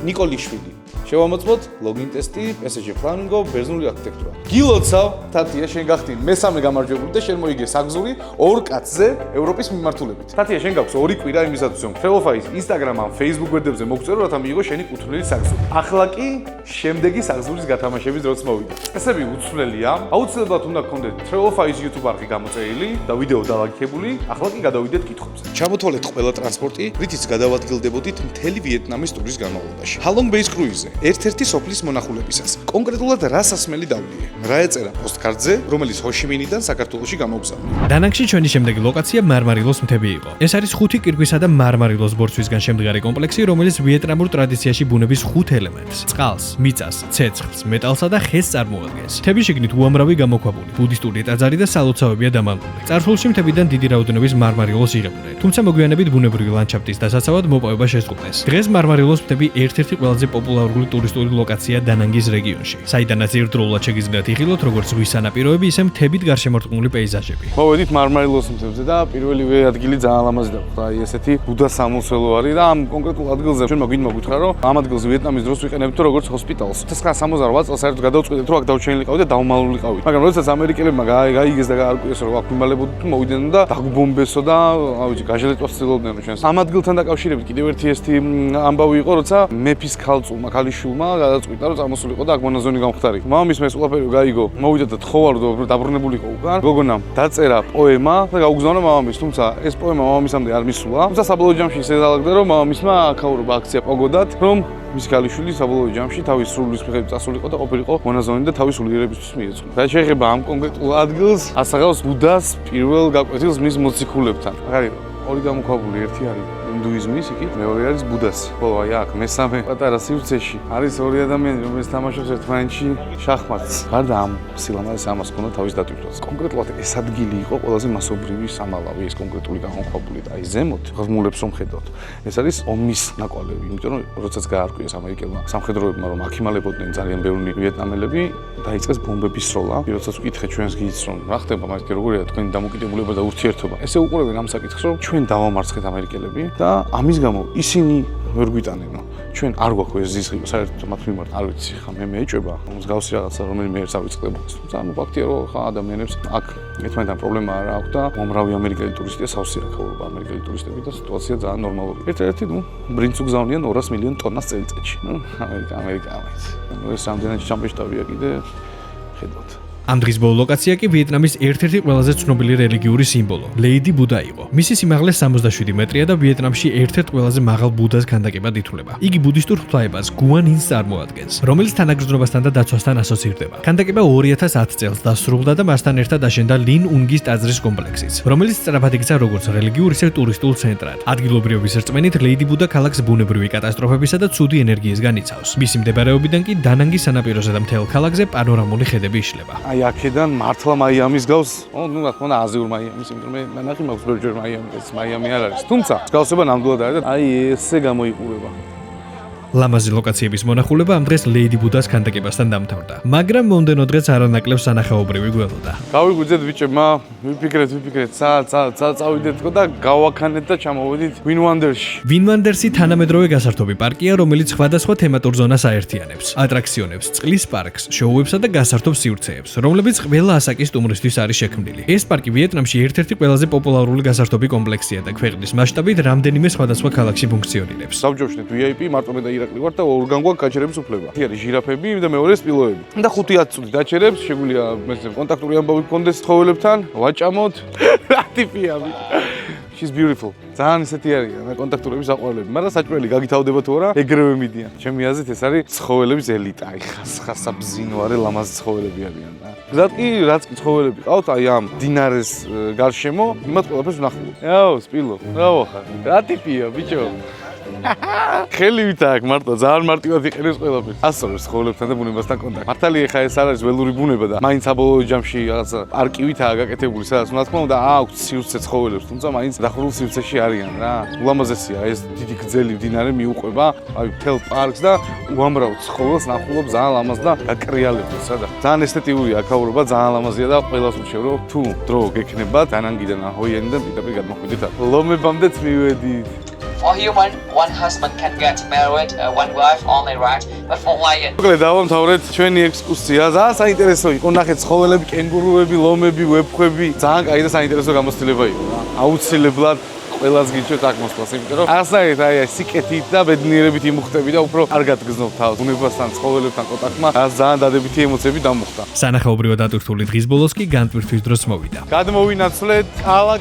ნიკოლიშვილი. შევამოწმოთ ლოგინ ტესტი, PSG Flamingo, ბერძნული არქიტექტურა. გილოცავ, თათია, შენ გახდი მესამე გამარჯვებული და შენ მოიგე საგზური 2 კაცზე ევროპის მიმართულებით. თათია, შენ გაქვს 2 კვირა იმისათვის, რომ Travelfy-ის Instagram ან Facebook გვერდებზე მოგწერო, რათა მიიღო შენი კუთვნილი საგზური. ახლა კი შემდეგი საგზურის გათამაშების დროც მოვიდა. წესები უცვლელია. აუცილებლად უნდა გქონდეთ Travelfy-ის YouTube არხი გამოწერილი და ვიდეო დალაგებული. ახლა კი გადავიდეთ კითხვებზე. ჩამოთვალეთ ყველა ტრანსპორტი, რითიც გადავადგილდებოდით მთელი ვიეტნამის ტურის განმავლობაში. Halong Bay Cruise-ზე ერთ-ერთი სოფლის მონახულებისას. კონკრეტულად რა სასმელი დავლიე? რა ეწერა პოსტკარტზე, რომელიც ჰოშიმინიდან საქართველოში გამოგზავნია? დანაკში ჩვენი შემდეგი ლოკაცია მარმარილოს მთები იყო. ეს არის 5 კირქვისა და მარმარილოს ბორცვისგან შემდგარი კომპლექსი, რომელიც ვიეტნამურ ტრადიციაში ბუნების 5 ელემენტს: წყალს, მიწას, ცეცხლს, მეტალსა და ხეს წარმოადგენს. მთები შიგნით უამრავი გამოქვაბული, ბუდისტური ტაძარი და სალოცავებია დამალული. წარსულში მთებიდან დიდი რაოდენობის მარმარილოს იღებდნენ, თუმცა მოგვიანებით ბუნებრივი ლანდშაფტის დასაცავად მოპოვება შეზღუდეს. დღეს მარმარილოს მთები ერთ-ერთი ყველაზე პოპულარული ტურისტული ლოკაცია დანანგის რეგიონში, საიდანაც ერთდროულად შეგიძლიათ იხილოთ როგორც ზღვის სანაპიროები, ისე მთებით გარშემორტყმული პეიზაჟები. მოვედით მარმარილოს მთებზე და პირველივე ადგილი ძალიან ლამაზი დაგვხდა. აი ესეთი ბუდა სამლოცველო არის და ამ კონკრეტულ ადგილზე ჩვენ მოგვითხარ, რომ ამ ადგილზე ვიეტნამის დროს ვიყენებთ როგორც ჰოსპიტალს. 1968 წელს საერთოდ გადავწყვიტეთ, რომ აქ დავჩენილიყავით და დავმალულიყავით. მაგრამ როდესაც ამერიკელებმა გაიგეს და გაარკვიეს, რომ აქ ვიმალებოდით, მოვიდნენ და დაგვბომბესო და ავიჯი გაჟელეტვას ცდილობდნენ რომ ჩვენს. ამ ადგილთან დაკავშირებით კიდევ ერთი ამბავი იყო, როცა მეფის ქალწულმა ქალიშვილმა გადაწყვიტა, რომ წამოსულიყო და აქ მონაზონი გამختارიყო. მამამისმა ეს ყველაფერი გაიგო, მოვიდა და თხოვარ დაბრუნებულიყო უკან. გოგონამ დაწერა პოემა და გაუგზავნა მამამისს, თუმცა ეს პოემა მამამისამდე არ მისულა. თუმცა საბოლოო ჯამში შეზალაგდა, რომ მამამისმა აქაურობა აქცია პოგოდათ, რომ მის ქალიშვილი საბოლოო ჯამში თავის სრულის მიხედვით წასულიყო და ყოფილიყო მონაზონი და თავის სულიერებისთვის მიეძღვნა. და შეეხება ამ კონკრეტულ ადგილს, ასაღავს ბუდას პირველ გაკვეთილს მის მოციქულებთან. არის 2 გამოქვაბული, ერთი არის ინდუიზმის, იქით მეორე არის ბუდასი. ხოლო აი აქ მესამე პატარა სივრცეში არის 2 ადამიანი, რომელიც თამაშობს ერთმანეთში შახმატს. გარდა ამ სილამაზეს ამას ჰქონდა თავის დატვირთვაც. კონკრეტულად ეს ადგილი იყო ყველაზე მასობრივი სამალავი, ეს კონკრეტული გამოქვაბული და აი ზემოთ ღრმულებს რომ ხედავთ. ეს არის ომის ნაკვალევი, იმიტომ რომ როდესაც გაარკვიეს ამერიკელმა სამხედროებმა რომ აქ იმალებოდნენ ძალიან ბევრი ვიეტნამელები, დაიწყეს ბომბების სროლა. როდესაც ვკითხე ჩვენს გიდს რომ რა ხდება, მაგით როგორია თქვენი დამოკიდებულება და ურთიერთობა. ესე უყურებენ ამ საკითხს, რომ ჩვენ დავამარცხეთ ამერიკელები და ამის გამო ისინი ვერ გვიტანენო. ჩვენ არ გვაქვს ეს ზიზღი, საერთოდ მათ მიმართ არ ვიცი, ხა მე მეეჭვება, მსგავსი რაღაცა რომელიმე ერთს ავიწყდებოდეს. თუმცა ანუ ფაქტია, რომ ხა ადამიანებს აქ ერთმანეთთან პრობლემა არ აქვს და უამრავი ამერიკელი ტურისტია სავსე აქაურობა ამერიკელი ტურისტები და სიტუაცია ძალიან ნორმალური. ერთ-ერთი ბრინძს უგზავნიან 200 მილიონ ტონას წელიწადში. ამერიკა. ეს რამდენად ჩამბეშტავია კიდე ხედავთ. ამ დღის ბოლო ლოკაცია კი ვიეტნამის ერთ-ერთი ყველაზე ცნობილი რელიგიური სიმბოლო, ლეიდი ბუდა იყო. მისი სიმაღლე 67 მეტრია და ვიეტნამში ერთ-ერთ ყველაზე მაღალ ბუდას ქანდაკებად ითვლება. იგი ბუდისტურ ღვთაებას გუანინს წარმოადგენს, რომელიც თანაგრძნობასთან და დაცვასთან ასოცირდება. ქანდაკება 2010 წელს დასრულდა და მასთან ერთად აშენდა ლინ უნგის ტაძრის კომპლექსიც, რომელიც სწრაფად იქცა როგორც რელიგიურ, ისე ტურისტულ ცენტრად. ადგილობრივების რწმენით ლეიდი ბუდა ქალაქს ბუნებრივი კატასტროფებისა და ცუდი ენერგიისგან იცავს. მისი მდებარეობიდან კი დანანგის სანაპიროზე და მთელ ქალაქზე პანორამული ხედები იშლება. აი აქედან მართლა მაიამის გავს, ნუ რა თქმა უნდა აზიურ მაიამის, იმიტომ რომ მე ნახი მაქვს ბერჯერ მაიამი, ეს მაიამი არ არის. თუმცა მსგავსება ნამდვილად არის და აი ესე გამოიყურება. ლამაზი ლოკაციების მონახულება ამ დღეს ლეიდი ბუდას ქანდაკებასთან დამთავრდა, მაგრამ მომდენო დღეს არანაკლებ სანახაობრივი გველოდა. გავიგვიძეთ ბიჭებმა, ვიფიქრეთ, წავიდეთო და გავაქანეთ და ჩამოვედით Win Wonders-ში. Win Wonders-ი თანამედროვე გასართობი პარკია, რომელიც სხვადასხვა თემატურ ზონას აერთიანებს: ატრაქციონებს, წყლის პარკს, შოუებსა და გასართობ სივრცეებს, რომლებიც ყველა ასაკის სტუმრისთვის არის შექმნილი. ეს პარკი ვიეტნამში ერთ-ერთი ყველაზე პოპულარული გასართობი კომპლექსია და ქვეყნის მასშტაბით რამდენიმე სხვადასხვა ქალაქში ფუნქციონირებს. დავჯობშნეთ VIP, მარტო მე და ირაკლი ვარ და ორგან გვაქვს გაჩერების უფლება. ერთი არის ჟირაფები და მეორე სპილოები. და 5-10 წუთი დაჩერებს, შეგვიძლია მესწრე კონტაქტური ამბავი გქონდეს ცხოველებთან, ვაჭამოთ. რა ტიპია ბიჭო. She's beautiful. ძალიან ისეთი არიან და კონტაქტურების აყვარლები, მაგრამ საჭმელი გაგითავდება თუ არა, ეგრევე მიდიან. ჩემი აზრით ეს არის ცხოველების ელიტა, აი ხასა ბზინო არის, ლამაზი ცხოველები არიან და. რაც კი ცხოველები ყავთ, აი ამ დინარეს გარშემო, იმათ ყველაფერს ვნახულობ. აო, სპილო, ბრავო ხარ. რა ტიპია, ბიჭო? ხელი ვითა აქ მარტო ძალიან მარტივად იყენებს ყველაფერს. ასწორებს ცხოველებთან და ბუნებასთან კონტაქტი. მართალია ხა ეს არის ველური ბუნება და მაინც საბოლოო ჯამში რაღაცა პარკი ვითაა გაკეთებული, სადაც რა თქმა უნდა აქვს სივრცე ცხოველებს, თუმცა მაინც დახურულ სივრცეში არიან რა. ულამაზესია ეს დიდი გრძელი მდინარე მიუყვება აი მთელ პარკს და უამრავ ცხოველს ნახულობ ძალიან ლამაზ და გაკრიალებს სადა. ძალიან ესთეტიურია აქაურობა, ძალიან ლამაზია და ყველას უთხრევ რომ თუ დრო გექნება დანანგიდან აჰოიანიდან პირდაპირ გადმოხვიდეთ. ლომებამდეც მივედით. For human, one husband can get married, one wife only, right? But for lion, მოკლედ დავამთავრეთ ჩვენი ექსკურსია. ძალიან საინტერესო იყო. ნახეთ ცხოველები, კენგურუები, ლომები, ვეფხვები. ძალიან კაი და საინტერესო გამოცდილება იყო რა. აუცილებლად ყველას გიჩვენთ აქ მოსვლას, იმიტომ რომ ასაით აი სიკეთით და ბედნიერებით იმუხტები და უფრო კარგად გრძნობ თავს. ბუნებასთან, ცხოველებთან კონტაქტმა ძალიან დადებითი ემოციები დამუხტა. სანახაობრივად ატვირთული დღის ბოლოს კი განტვირთვის დროს მოვიდა. გადმოვინაცვლეთ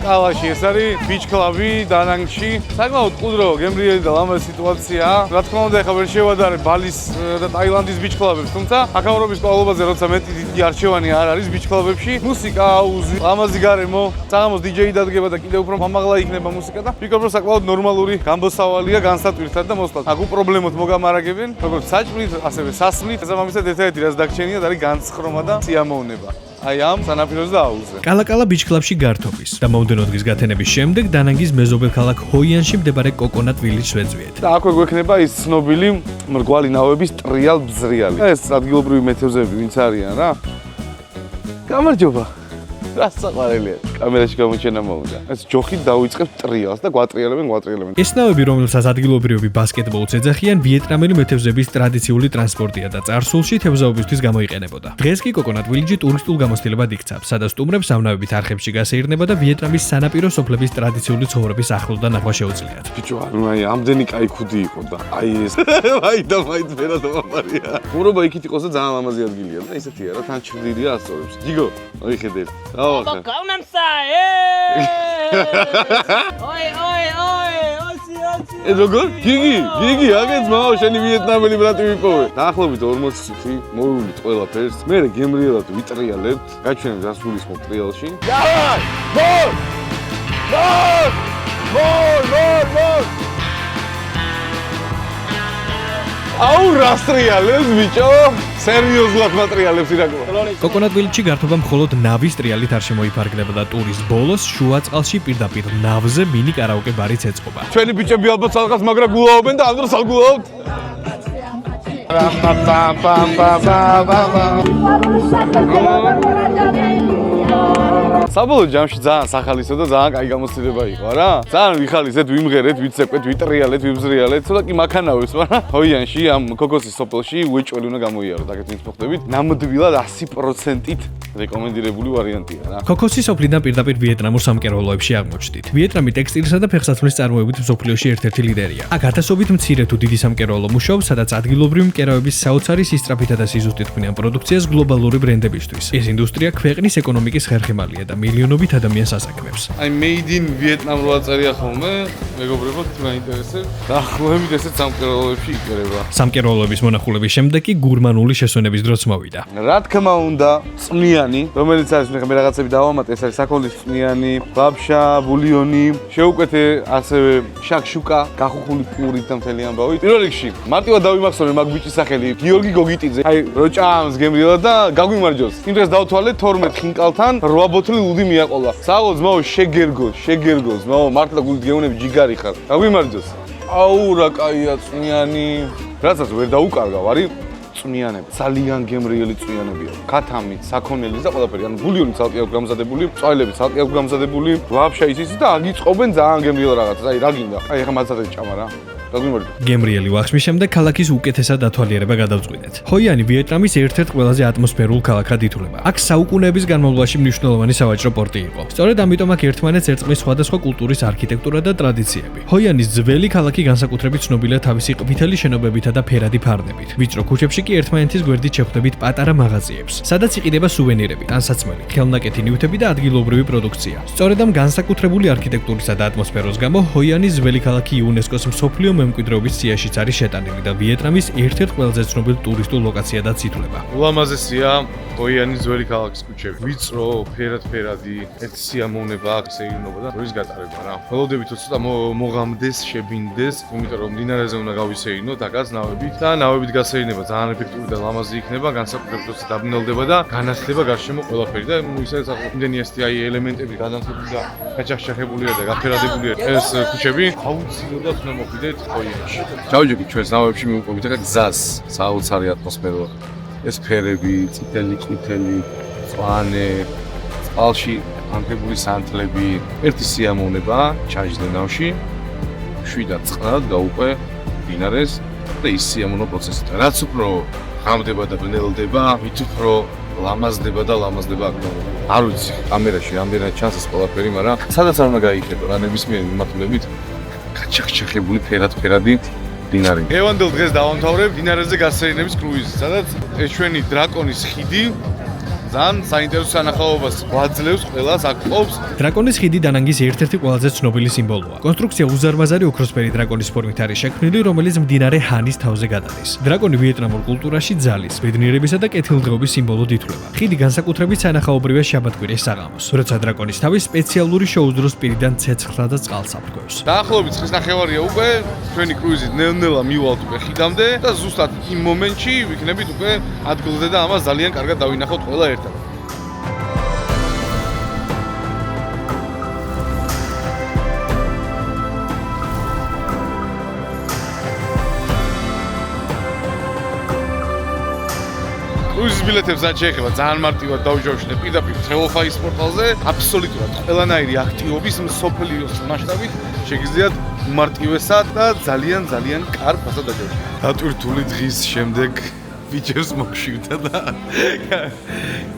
კალაში, ეს არის ბიჩ კლაბი დანანგში. საკმაოდ კუდრო, გემრიელი და ლამაზი სიტუაციაა. რა თქმა უნდა, ეხლა ვერ შევადარებ ბალის და ტაილანდის ბიჩ კლაბებს, თუმცა აქაურობის კვალობაზე როცა მეტი დიდი არჩევანი არ არის ბიჩ კლაბებში, მუსიკა, აუზი, ლამაზი გარემო, საღამოს DJ დადგება და კიდევ უფრო მომაღლა იქნება მუსიკა და ვფიქრობ, რომ საკმაოდ ნორმალური გამოსავალია განსატვირთად და მოსვლად. აქ უპრობლემოდ მოგამარაგებენ, როგორც საჭმლით, ასევე სასმლით. შესაბამისად, ერთადერთი რაც დაგჩენია, არის განსხრომა და სიამოვნება. აი ამ სანაპიროზე და აუზზე. კალაკალა ბიჩ კლაბში გართობის და მომდენო დღის გათენების შემდეგ დანანგის მეზობელ ქალაქ ჰოიანში მდებარე კოკონატ ვილიჯს ვეძვიეთ. და აქვე გვექნება ის ცნობილი მრგვალი ნავების ტრიალ ბზრიალი. ეს ადგილობრივი მეთევზეები ვინც არიან რა. გამარჯობა. რა საყვარელია. კამერაში გამოჩენა მოუდა. ეს ჯოხით დაუიწყებ ტრიალს და გვატრიალებენ. ეს ნავები, რომელსაც ადგილობრივები ბასკეტბოლს ეძახიან, ვიეტნამელი მეთევზების ტრადიციული ტრანსპორტია და წარსულში თევზაობისთვის გამოიყენებოდა. დღეს კი კოკონატ ვილიჯი ტურისტულ გამოცდილებად იქცა, სადაც სტუმრებს ამ ნავებით არხებში გასეირნება და ვიეტნამის სანაპირო სოფლების ტრადიციული ცხოვრების ახლო და ნახვა შეუძლიათ. ბიჭო, ანუ აი ამდენი კაი ქუდი იყო და აი ეს აი და მაინც ფერად მომარია. ხურობა იქით იყოს და ძალიან ლამაზი ადგილია და ისეთია რა, თან ჩრდილია ასწორებს. ჯიგო, მოიხედეთ. Baba Gangnam Style. Oi, oi, oi, osi, osi. ეს როგორ? გიგი, აგეთ მაო, შენი ვიეტნამელი ბრატი ვიპოვე. დაახლოებით 40 წუთი მოვივით ყველაფერს. მე გემრიელად ვიტრიალებთ, გაჩვენებ რას გულისხმობ ტრიალში. მორ! აუ რასტრიალებს ბიჭო? სერიოზულად მატრიალებს ირაკლი. კოკონატ ვილიჯში გართობა მხოლოდ ნავის ტრიალით არ შემოიფარგლება და ტურის ბოლოს შუა წყალში პირდაპირ ნავზე მინი კარაოკე ბარიც ეწყობა. ჩვენი ბიჭები ალბათ სადღაც მაგრა გულაობენ და ამ დროს არ გულაობთ. საბოლოო ჯამში ძალიან სახალისო და ძალიან კაი გამოცდილება იყო რა. ძალიან ვიხალისეთ, ვიმღერეთ, ვიცეკვეთ, ვიტრიალეთ, ვიბზრიალეთ, ცოტა კი მაქანავებს, მაგრამ ჰოიანში ამ ქოკოსის სოფელში უეჭველი უნდა გამოიაროთ, აქეთ ვინც მოხდებით. ნამდვილად 100%-ით რეკომენდირებული ვარიანტია რა. ქოკოსის სოფლიდან პირდაპირ ვიეტნამურ სამკერვალოებში აღმოჩნდით. ვიეტნამი ტექსტილისა და ფეხსაცმლის წარმოებით მსოფლიოში ერთ-ერთი ლიდერია. აქ ათასობით მცირე თუ დიდი სამკერვალო მუშაობს, სადაც ადგილობრივი მკერავების საოცარი სისწრაფითა და სიზუსტით ქმნიან პროდუქციას გლობალური ბრენდებისთვის. ეს ინდუსტრია ქვეყნის ეკონომიკის ხერხემალია და მილიონობით ადამიანს ასაქმებს. აი made in Vietnam რო აწერია ხოლმე, მეგობრებო, თუ გაინტერესებს, დაახლოებით ესეც სამკერვალოებში იყერება. სამკერვალოების მონახულების შემდეგ კი გურმანული შესვენების დროც მოვიდა. რა თქმა უნდა, წვნიანი, რომელიც არის მე რაღაცები დავამატე, ეს არის საქონლის წვნიანი, ბაბშა, ბულიონი, შეუკვეთე ასევე შაქშუკა, გახუხული პურით და მთელი ამბავი. პირველ რიგში, მარტივად დავიმახსოვრე მაგ ბიჭის სახელი, გიორგი გოგიტიძე. აი, რო ჭამს გემრიელად და გაგვიმარჯოს. იმ დღეს დავთვალე 12 ხინკალთან 8 ბოთლი ლუდი მიაყოლა. საღო ძმაო, შეგერგოს, ძმაო, მართლა გულით გეუნები ჯიგარი ხარ. გაგვიმარჯოს. აუ რა კაია წვნიანი. რასაც ვერ დაუკარგავ არის წვნიანები. ძალიან გემრიელი წვნიანებია. ქათამი, საქონელი და ყველაფერი. ანუ ბულიონი ცალკე აქვს გამზადებული, მწვანეები ცალკე აქვს გამზადებული. ვაფშე ის და აგიწყობენ ძალიან გემრიელ რაღაცას. აი რა გინდა? აი ახლა მაცადე ჭამა რა. გემრიელი ვახშმის შემდეგ ქალაქის უკეთესად დათვალიერება გადავწყვიტეთ. ჰოიანი ვიეტნამის ერთ-ერთ ყველაზე ატმოსფერულ ქალაქად ითვლება. აქ საუკუნეების განმავლობაში მნიშვნელოვანი სავაჭრო პორტი იყო. სწორედ ამიტომ აქ ერთმანეთს ერწყმის სხვადასხვა კულტურის არქიტექტურა და ტრადიციები. ჰოიანის ძველი ქალაქი განსაკუთრებით ცნობილია თავისი ყვითელი შენობებითა და ფერადი ფარნებით. ვიწრო ქუჩებში კი ერთმანეთის გვერდით შეხვდებით პატარა მაღაზიებს, სადაც იყიდება სუვენირები, ტანსაცმელი, ხელნაკეთი ნივთები და ადგილობრივი პროდუქცია. სწორედ ამ განსაკუთრებული არქიტექტურისა და ატმოსფეროს გამო ჰოიანის ძველი ქალაქი იუნესკოს მსოფლიო მემკვიდრეობის სიაშიც არის შეტანილი და ვიეტნამის ერთ-ერთ ყველაზე ცნობილ ტურისტულ ლოკაციადაც ითვლება. ულამაზესია ჰოიანის ძველი ქალაქის ქუჩები. ვიწრო, ფერადი, ერთ სიამოვნება აქვს სეირნობა და როდის გატარება რა. ველოდებით ცოტა მოღამდეს, შებინდეს, იმიტომ რომ მდინარეზე უნდა გავისეირნოთ აკაც ნავებით და ნავებით გასეირნება ძალიან ეფექტური და ლამაზი იქნება, განსაკუთრებით დაბნელდება და განათლება გარშემო ყველაფერი და ისედაც იმდენი ასეთი აი ელემენტები განათლებული და გაჭახჭახებულია და გაფერადებულია ეს ქუჩები. აუცილებლად უნდა მოხვიდეთ ჰოიანში. ჩავჯექით ჩვენს ნავებში მივუყვებით ახლა გზას, საოცარი ატმოსფერო. ეს ფერები, წითელი, ყვითელი, მწვანე, წყალში ანთებული სანთლები, ერთი სიამოვნება ჩაჯდე ნავში, შვიდად წყნარად გაუყვე მდინარეს და ის სიამოვნო პროცესით. რაც უფრო ღამდება და ბნელდება, მით უფრო ლამაზდება და ლამაზდება აქტუალურად. არ ვიცი, კამერაში რამდენად ჩანს ეს ყველაფერი, მაგრამ სადაც არ უნდა გაიხედო რა ნებისმიერი მიმართულებით გაჭახჭახებული ფერადი დინარი. ევანდელ დღეს დავამთავრებ დინარეზე გასეირნების კრუიზით, სადაც ეს ჩვენი დრაკონის ხიდი ძალიან საინტერესო სანახაობას გვაძლევს ყველას აქ ყოფს. დრაკონის ხიდი დანანგის ერთ-ერთი ყველაზე ცნობილი სიმბოლოა. კონსტრუქცია უზარმაზარი ოქროსფერი დრაკონის ფორმით არის შექმნილი, რომელიც მდინარე ჰანის თავზე გადადის. დრაკონი ვიეტნამურ კულტურაში ძალის, ბედნიერებისა და კეთილდღეობის სიმბოლოდ ითვლება. ხიდი განსაკუთრებით სანახაობრივია შაბათ-კვირის საღამოს, როცა დრაკონის თავი სპეციალური შოუს დროს პირიდან ცეცხლსა და წყალს აფრქვევს. დაახლოებით ხის ნახევარია უკვე ჩვენი კრუიზით ნელ-ნელა მივალთ უკვე ხიდამდე და ზუსტად იმ მომენტში ვიქნებით უკვე ადგილზე და ამას ძალიან კარგად დავინახავთ ყველა ერთად. კრუიზის ბილეთებს რაც შეეხება ძალიან მარტივად დავჯავშნე პირდაპირ Travelfy-ის პორტალზე, აბსოლუტურად ყველანაირი აქტივობის მსოფლიოს მასშტაბით შეგიძლიათ უმარტივესად და ძალიან კარგ ფასად დაჯავშნოთ. დატვირთული დღის შემდეგ ბიჭებს მოგშვიდა და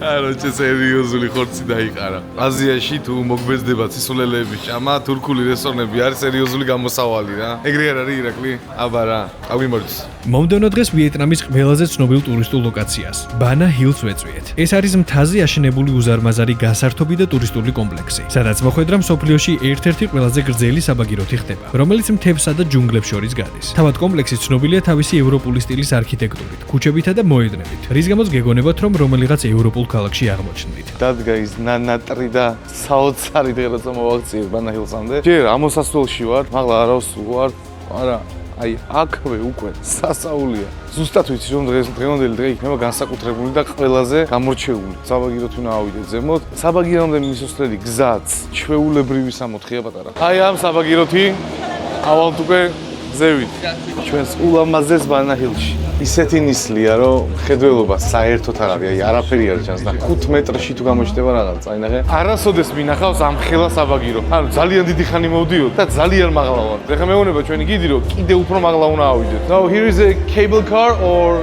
კაროჩე სერიოზული ხორცი დაიყარა. აზიაში თუ მოგბეძდება ცისულელეების ჭამა, თურქული რესტორნები არის სერიოზული გამოსავალი რა. ეგრე არ არის ირაკლი? აბა რა, ავიმორჩს. მომდევნო დღეს ვიეტნამის ყველაზე ცნობილ ტურისტულ ლოკაციას, ბანა ჰილს ვეწვიეთ. ეს არის მთაზე აშენებული უზარმაზარი გასართობი და ტურისტული კომპლექსი, სადაც მოხვედრა მსოფლიოში ერთ-ერთი ყველაზე გრძელი საბაგიროთი ხდება, რომელიც მთებსა და ჯუნგლებს შორის გადის. თავად კომპლექსი ცნობილია თავისი ევროპული სტილის არქიტექტურით, ქუჩებითა და მოედნებით, რის გამოც გეგონებათ, რომ რომელიღაც ევროპულ ქალაქში აღმოჩნდით. დადგა ის ნანატრი და საოცარი დღე როცა მოვაქციეთ ბანა ჰილსამდე. ჯერ ამოსასვლელში ვარ, მაღლა არავსულ ვარ, არა აი აქვე უკვე სასაულია. ზუსტად ვიცი რომ დღევანდელი დღე იქნება განსაკუთრებული და ყველაზე გამორჩეული. საბაგიროთი უნდა ავიდეთ ზემოთ. საბაგირომდე მისასვლელი გზაც ჩვეულებრივი სამოთხია პატარა. აი ამ საბაგიროთი ავალთ უკვე ზევით. ჩვენს ულამაზეს ბანა ჰილში. ისეთი ნისლია რომ ხედველობა საერთოდ არ არის, აი არაფერი არ ჩანს და 5 მეტრში თუ გამოჩნდება რაღაც, აი ნახე. არასოდეს მინახავს ამ ხელა საბაგირო. ანუ ძალიან დიდი ხანი მოვდიოდ და ძალიან მაღლა ვარ. ეხლა მეუბნება ჩვენი გიდი რომ კიდე უფრო მაღლა უნდა ავიდეთ. So here is a cable car or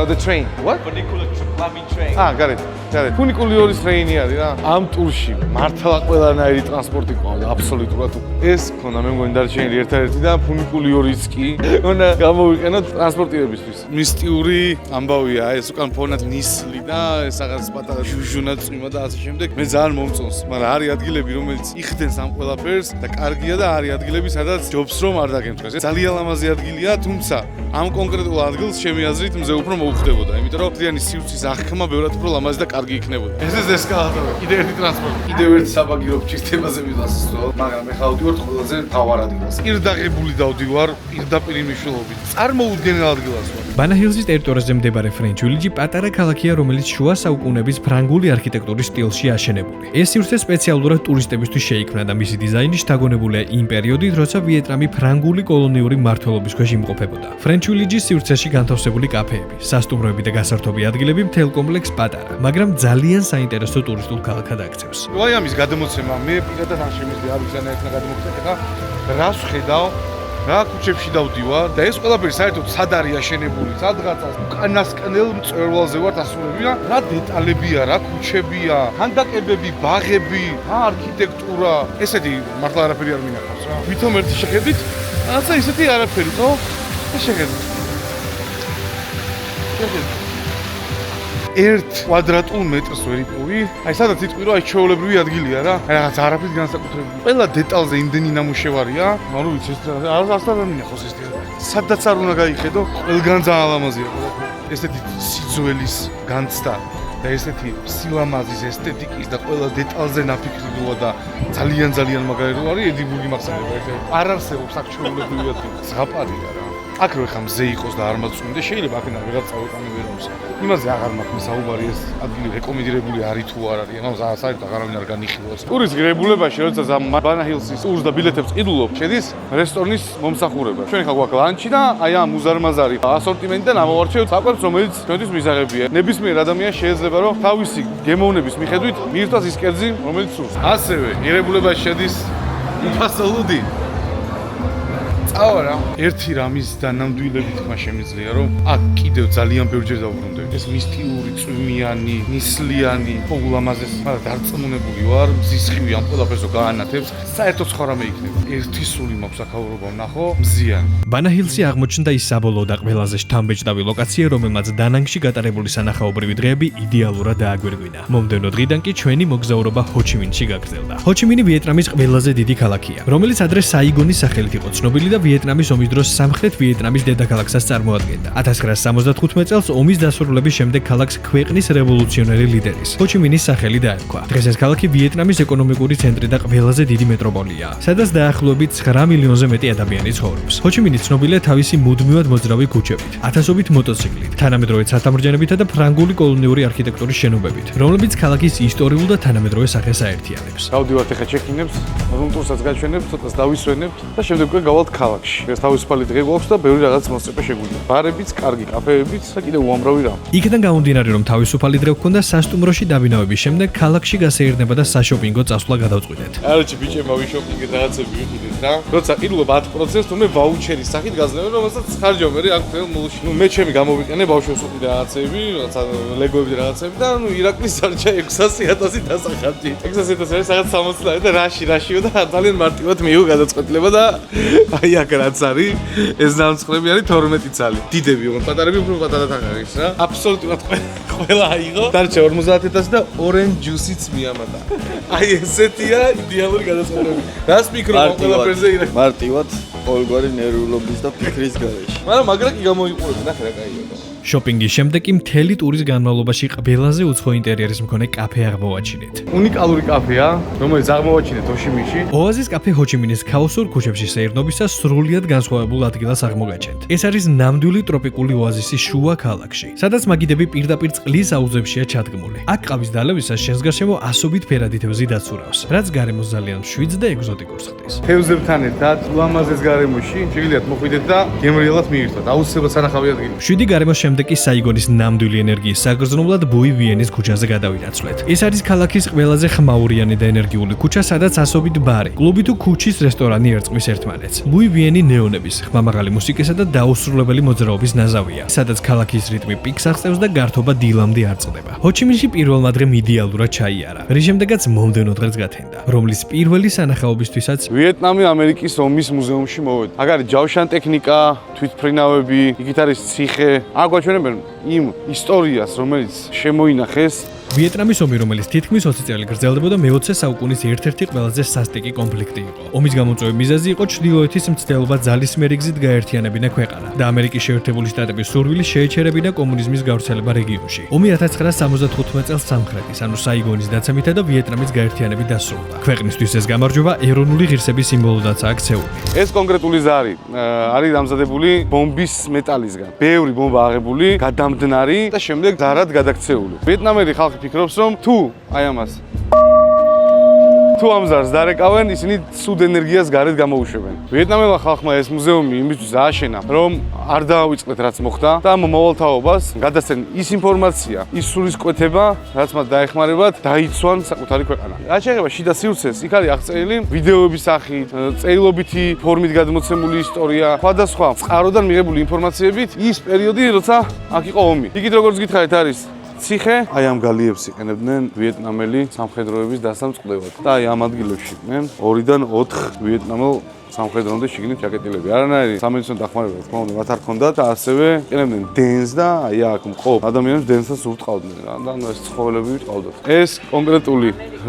the train. What? Funicular climbing train. got it. ფუნიკულიორის ტრეინი არის რა. ამ ტურში მართლა ყველანაირი ტრანსპორტი ყავდა აბსოლუტურად. ეს ქონდა მე მგონი დარჩენილი ერთადერთი და ფუნიკულიორის კი უნდა გამოვიყენოთ ტრანსპორტირებისთვის. მისტიური ამბავია ეს უკან ფონად ნისლი და ეს რაღაც პატარა ჟუჟუნა წვიმა და ასე შემდეგ. მე ძალიან მომწონს, მაგრამ არის ადგილები რომელიც იხდენს ამ ყველაფერს და კარგია და არის ადგილები სადაც ჯობს რომ არ დაგემთხვეს. ეს ძალიან ლამაზი ადგილია, თუმცა ამ კონკრეტულ ადგილს ჩემი აზრით მზე უფრო მოუხდებოდა, იმიტომ რომ ძალიან სივრცის აღქმა ბევრად უფრო ლამაზი და კარგი იქნებოდა. ეს ესკალატორი, კიდე ერთი ტრანსპორტი, კიდევ ერთი საბაგირო ჩისტემაზე მივასწავლ, მაგრამ მე ხავდივარ ყველაზე მთავარ ადგილას. პირდაღებული დავდივარ, პირდაპირ მნიშვნელობით. წარმოუდგენელ ადგილას ვარ. ბანაჰილზის ტერიტორიაზე მდებარე ფრენჩ ვილიჯი პატარა ქალაქია, რომელიც შუა საუკუნეების ფრანგული არქიტექტურის სტილში აშენებული. ეს სივრცე სპეციალურად ტურისტებისთვის შეიქმნა და მისი დიზაინი შთაგონებულია იმ პერიოდით, როცა ვიეტნამი ფრანგული კოლონიური მმართველობის ქვეშ იმყოფებოდა. ფრენჩ ვილიჯის სივრცეში განთავსებული კაფეები, სასტუმროები და გასართობი ადგილები მთელ კომპლექსს პატარა, მაგრამ ძალიან საინტერესო ტურისტულ ქალაქად აქცევს. აი ამის გადმოცემა მე პირადად არ შემიძლია არ ვიცი ერთად გადმოგწევ ხა რას ხედავ რა ქუჩებში დავდივარ და ეს ყველაფერი საერთოდ სად არის აშენებული სადღაც უკანასკნელ მწვერვალზე ვარ ასულები რა დეტალებია რა ქუჩებია ჰანდაკებები ბაღები რა არქიტექტურა ესეთი მართლა არაფერი არ მინახავს რა ვითომ ერთი შეხედვით რაღაცა ისეთი არაფერი ხო ეს შეხედვით ერთ კვადრატულ მეტრს ვერ იპოვი. აი სადაც იტყვი რომ აი ჩვეულებრივი ადგილია რა. აი რაღაც არაფრის განსაკუთრებული. ყველა დეტალზე იმდენი ნამუშევარია. ანუ ვიცი ეს არასდროს არ მინახავს ეს დეტალი. სადაც არ უნდა გაიხედო, ყველგან ძალიან ლამაზია ყველაფერი. ესეთი სიძველის განცდა და ესეთი სილამაზის ესთეტიკის და ყველა დეტალზე ნაფიქრდოა და ძალიან მაგარი რო არის ედინბურგი მახსენდება ერთ-ერთი. არ არსებობს აქ ჩვეულებრივი ადგილი. ზღაპარია რა. აქ რო ხა მზე იყოს და არ მაწვიმდა შეიძლება აქედან ვიღაც წავეყანო ვერავს. იმაზე აღარ მაქვს საუბარი ეს ადგილი რეკომენდირებული არის თუ არ არის. ანუ საერთოდ აღარავინ არ განიხილავს. ტურის ღირებულებაში როცა ბანაჰილსის ტურს და ბილეთებს ყიდულობ, შედის რესტორნის მომსახურება. ჩვენ ხა გვაქვს ლანჩი და აი ამ უზარმაზარი ასორტიმენტიდან ამოვარჩევთ საკვებს, რომელიც ჩვენთვის მისაღებია. ნებისმიერ ადამიანს შეიძლება რომ თავისი გემოვნების მიხედვით მიირთვას ის კერძი, რომელიც სურს. ასევე ღირებულებაში შედის ფასოლუდი. წავა ერთი რამის დანამდვილებით თქმა შემიძლია რომ აქ კიდევ ძალიან ბევრჯერ დავუბრუნდები ეს მისტიური წვიმიანი ნისლიანი ულამაზეს მაგრამ დარწმუნებული ვარ მზის ხივი ამ ყველაფერს გაანათებს საერთოდ სხვა რამე იქნება ერთი სული მაქვს აქაურობა ვნახო მზიანი ბანაჰილსი აღმოჩნდა ის საბოლოო და ყველაზე შთამბეჭდავი ლოკაცია რომელმაც დანანგში გატარებული სანახაობრივი დღეები იდეალურად დააგვირგვინა მომდევნო დღიდან კი ჩვენი მოგზაურობა ჰოჩიმინში გაგრძელდა ჰოჩიმინი ვიეტნამის ყველაზე დიდი ქალაქია რომელიც ადრე საიგონის სახელით იყო ცნობილი და ვიეტნამის ომის დროს სამხრეთ ვიეტნამის დედაქალაქსაც წარმოადგენდა. 1975 წელს ომის დასრულების შემდეგ ქალაქს ქვეყნის რევოლუციონერი ლიდერის ჰოჩიმინის სახელი დაერქვა. დღეს ეს ქალაქი ვიეტნამის ეკონომიკური ცენტრი და ყველაზე დიდი მეტროპოლია, სადაც დაახლოებით 9 მილიონზე მეტი ადამიანი ცხოვრობს. ჰოჩიმინი ცნობილია თავისი მუდმივად მოძრავი ქუჩებით, ათასობით მოტოციკლით, თანამედროვე ცათამბჯენებითა და ფრანგული კოლონიური არქიტექტურის შენობებით, რომლებიც ქალაქის ისტორიულ და თანამედროვე სახეს აერთიანებს. გავდივართ ახლა ჩეკინებს, რუმტურსაც გაჩვენებთ, ცოტას დავისვენებთ და შემდეგ უკვე გავალთ ქალაქში. ეს თავისუფალი დღე გვაქვს და ბევრი რაღაც მოსწრება შეგვიძლია. ბარებიც, კარგი კაფეებიც და კიდევ უამრავი რამ. იქიდან გამომდინარე რომ თავისუფალი დღე გვქონდა სასტუმროში დავინავების შემდეგ ქალაქში გასეირნება და საშოპინგო წასვლა გადავწყვიტეთ. არაჩი ბიჭებმა ვიშოპინგეთ რაღაცები ვიყიდეთ რა. როცა ყიდულობ 10%-ს თუმე ვაუჩერის სახით გაძლევენ, რომელსაც ხარჯავ მე აქ თელ მოლში. ნუ მე ჩემი გამოვიყენე ბავშვებს უყიდე რაღაცები, რაღაცა ლეგოები და რაღაცები და ნუ ირაკლის სარჩა 600.000 დასახარჯი. 600.000 არის რაღაც 60 და რაშიო და ძალიან მარტივად მიიღო გადაწყვეტილება და აი აქ რაც არის ეს დამწყრები არის 12 წალი. დიდები ოღონდ პატარები უფრო პატარად არის რა. აბსოლუტურად ყველა აიღო. დარჩა 50.000 და orange juice-იც მიამატა. აი ესეთია იდეალური გადაწყვეტილება. რას მიკროფონ ყველაფერზე ირაკ. მარტივად ყოველგვარი ნერვიულობის და ფიქრის გარეშე. მაგრამ კი გამოიყურებ ნახე რა კაია. შოპინგის შემდეგ კი მთელი ტურის განმავლობაში ყველაზე უცხო ინტერიერის მქონე კაფე აღმოვაჩინეთ. უნიკალური კაფეა, რომელიც აღმოვაჩინეთ ჰოჩიმინში. ოაზის კაფე ჰოჩიმინის ქაოსურ ქუჩებში სეირნობისას სრულიად განსხვავებულ ადგილას აღმოგაჩენთ. ეს არის ნამდვილი ტროპიკული ოაზისის შუა ქალაქში, სადაც მაგიდები პირდაპირ წყლის აუზებშია ჩადგმული. აქ ყავის დალევისას შენს გარშემო ასობით ფერადი თევზი დაცურავს, რაც გარემოს ძალიან მშვიდს და ეგზოტიკურს ხდის. თევზებთან ერთად ულამაზეს გარემოში შეგიძლიათ მოხვიდეთ და გემრიელად მიირთვათ. აუცილებლად სანახავი ადგილი. შვიდი გარემოს შემდეგ კი საიგონის ნამდვილი ენერგიის საგრძნობლად ბუი ვიენის ქუჩაზე გადავინაცვლეთ. ეს არის ქალაქის ყველაზე ხმაურიანი და ენერგიული ქუჩა, სადაც ასობით ბარი, კლუბი თუ ქუჩის რესტორანი ერწყმის ერთმანეთს. ბუი ვიენი ნეონების, ხმამაღალი მუსიკისა და დაუსრულებელი მოძრაობის ნაზავია, სადაც ქალაქის რიტმი პიკს აღწევს და გართობა დილამდე არ წყდება. ჰოჩიმინში პირველმა დღემ იდეალურად ჩაიარა, რის შემდეგაც მომდევნო დღეს გათენდა, რომლის პირველი სანახაობისთვისაც ვიეტნამი ამერიკის ომის მუზეუმში მოვედი. აქ არის ჯავშან ტექნიკა, თვითმფრინავები, იქით არის ციხე. აგვაჩვენებენ იმ ისტორიას, რომელიც შემოინახეს ვიეტნამის ომი, რომელიც თითქმის 20 წელი გრძელდებოდა, მე-20 საუკუნის ერთ-ერთი ყველაზე სასტიკი კონფლიქტი იყო. ომის გამომწვევი მიზეზი იყო ჩრდილოეთის მცდელობა ძალისმიერი გზით გაერთიანებინა ქვეყანა და ამერიკის შეერთებული შტატების სურვილი შეეჩერებინა კომუნიზმის გავრცელება რეგიონში. ომი 1975 წელს სამხრეთის, ანუ საიგონის დაცემითა და ვიეტნამის გაერთიანებით დასრულდა. ქვეყნისთვის ეს გამარჯვება ეროვნული ღირსების სიმბოლოდაცაა ქცეული. ეს კონკრეტული ზარი არის დამზადებული ბომბის მეტალისგან. ბევრი ბომბა აღებული, გადამდნარი და შემდეგ ზარად გადაქცეული. ვიეტნამელი ხალხი ფიქრობს, რომ თუ აი ამას თუ ამ ზარს დარეკავენ, ისინი სუდ ენერგიას გარეთ გამოუშვებენ. ვიეტნამელმა ხალხმა ეს მუზეუმი იმისთვის ააშენა, რომ არ დაავიწყდეთ რაც მოხდა და ამ მოვალთაობას გადასცენ ის ინფორმაცია, ის სულისკვეთება, რაც მათ დაეხმარებათ, დაიცვან საკუთარი ქვეყანა. რაც შეეხება შიდა სივრცეს, იქ არის აღწერილი ვიდეოების სახით, წერილობითი ფორმით გადმოცემული ისტორია, სხვადასხვა წყაროდან მიღებული ინფორმაციებით ის პერიოდი, როცა აქ იყო ომი. იქით როგორც გითხარით არის ციხე, აი ამ გალიებს იყენებდნენ ვიეტნამელი სამხედროების დასამწყდელად. და აი ამ ადგილებში იყვნენ 2-დან 4 ვიეტნამელ სამხედრომდე შიგნით ჩაკეტილები. არანაირი სამედიცინო დახმარება თქმა უნდა მათ არ ჰქონდათ და ასევე იყენებდნენ დენს და აი აქ მყოფ ადამიანებს დენსაც ურტყავდნენ რა და ეს ცხოველები ვიტყავდათ. ეს კონკრეტული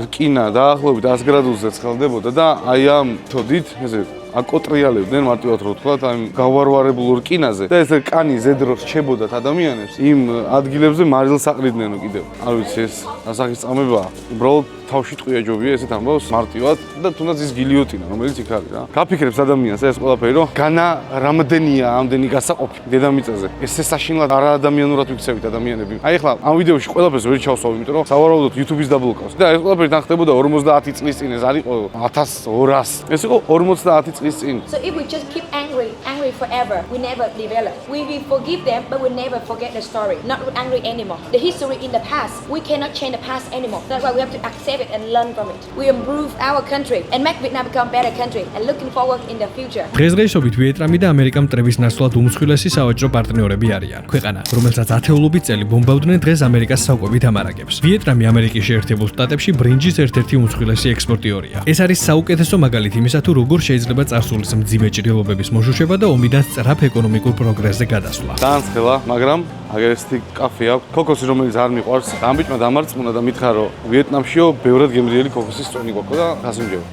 რკინა დაახლოებით 100 გრადუსზე ცხელდებოდა და აი ამ თოდით ესე აკოტრიალებდნენ მარტივად რო ვთქვათ, აი გავარვარებულ რკინაზე და ეს კანი ზედრო რჩებოდათ ადამიანებს, იმ ადგილებზე მარილს აყრიდნენ კიდევ. არ ვიცი ეს ასახის წამება, უბრალოდ თავში ტყვია ჯობია ესეთ ამბავს მარტივად და თუნდაც ის გილიოტინა, რომელიც იქ არის რა. გაფიქრებს ადამიანს ეს ყველაფერი, რომ განა რამდენია ამდენი გასაყოფი დედამიწაზე. ესე საშინლად არაადამიანურად ვიქცევით ადამიანები. აი ახლა ამ ვიდეოში ყველაფერს ვერ ჩავსვავ, იმიტომ რომ სავარაუდოდ YouTube-ის დაბლოკავს. და ეს ყველაფერი თანხდებოდა 50 წლის წინ, ეს არ იყო 1200. ეს იყო 50 წლის წინ. So if we just keep angry forever, we never develop. We will forgive them, but we never forget the story. Not angry anymore. The history in the past, we cannot change the past anymore. That's why we have to accept it and learn from it. We improve our country and make Vietnam become a better country and looking forward in the future. დღესდღეობით ვიეტნამი და ამერიკა მტრების ნაცვლად უმსხვილესი სავაჭრო პარტნიორები არიან. ქვეყანა, რომელსაც ათეულობით წელი ბომბავდნენ, დღეს ამერიკას საკვებით ამარაგებს. ვიეტნამი ამერიკის შეერთებულ შტატებში ბრინჯის ერთ-ერთი უმსხვილესი ექსპორტიორია. ეს არის საუკეთესო მაგალითი იმისა, თუ როგორ შეიძლება წარსულის მძიმე ჭრილობების მოშუშება და ომიდან სწრაფ ეკონომიკურ პროგრესზე გადასვლა. ძალიან ცხელა, მაგრამ აგერ ესეთი კაფე აქვს. ქოქოსი რომელიც არ მიყვარს, ამ ბიჭმა დამარწმუნა და მითხრა, რომ ვიეტნამშიო ბევრად გემრიელი ქოქოსის წონი გვაქვს და გასიმჯევა.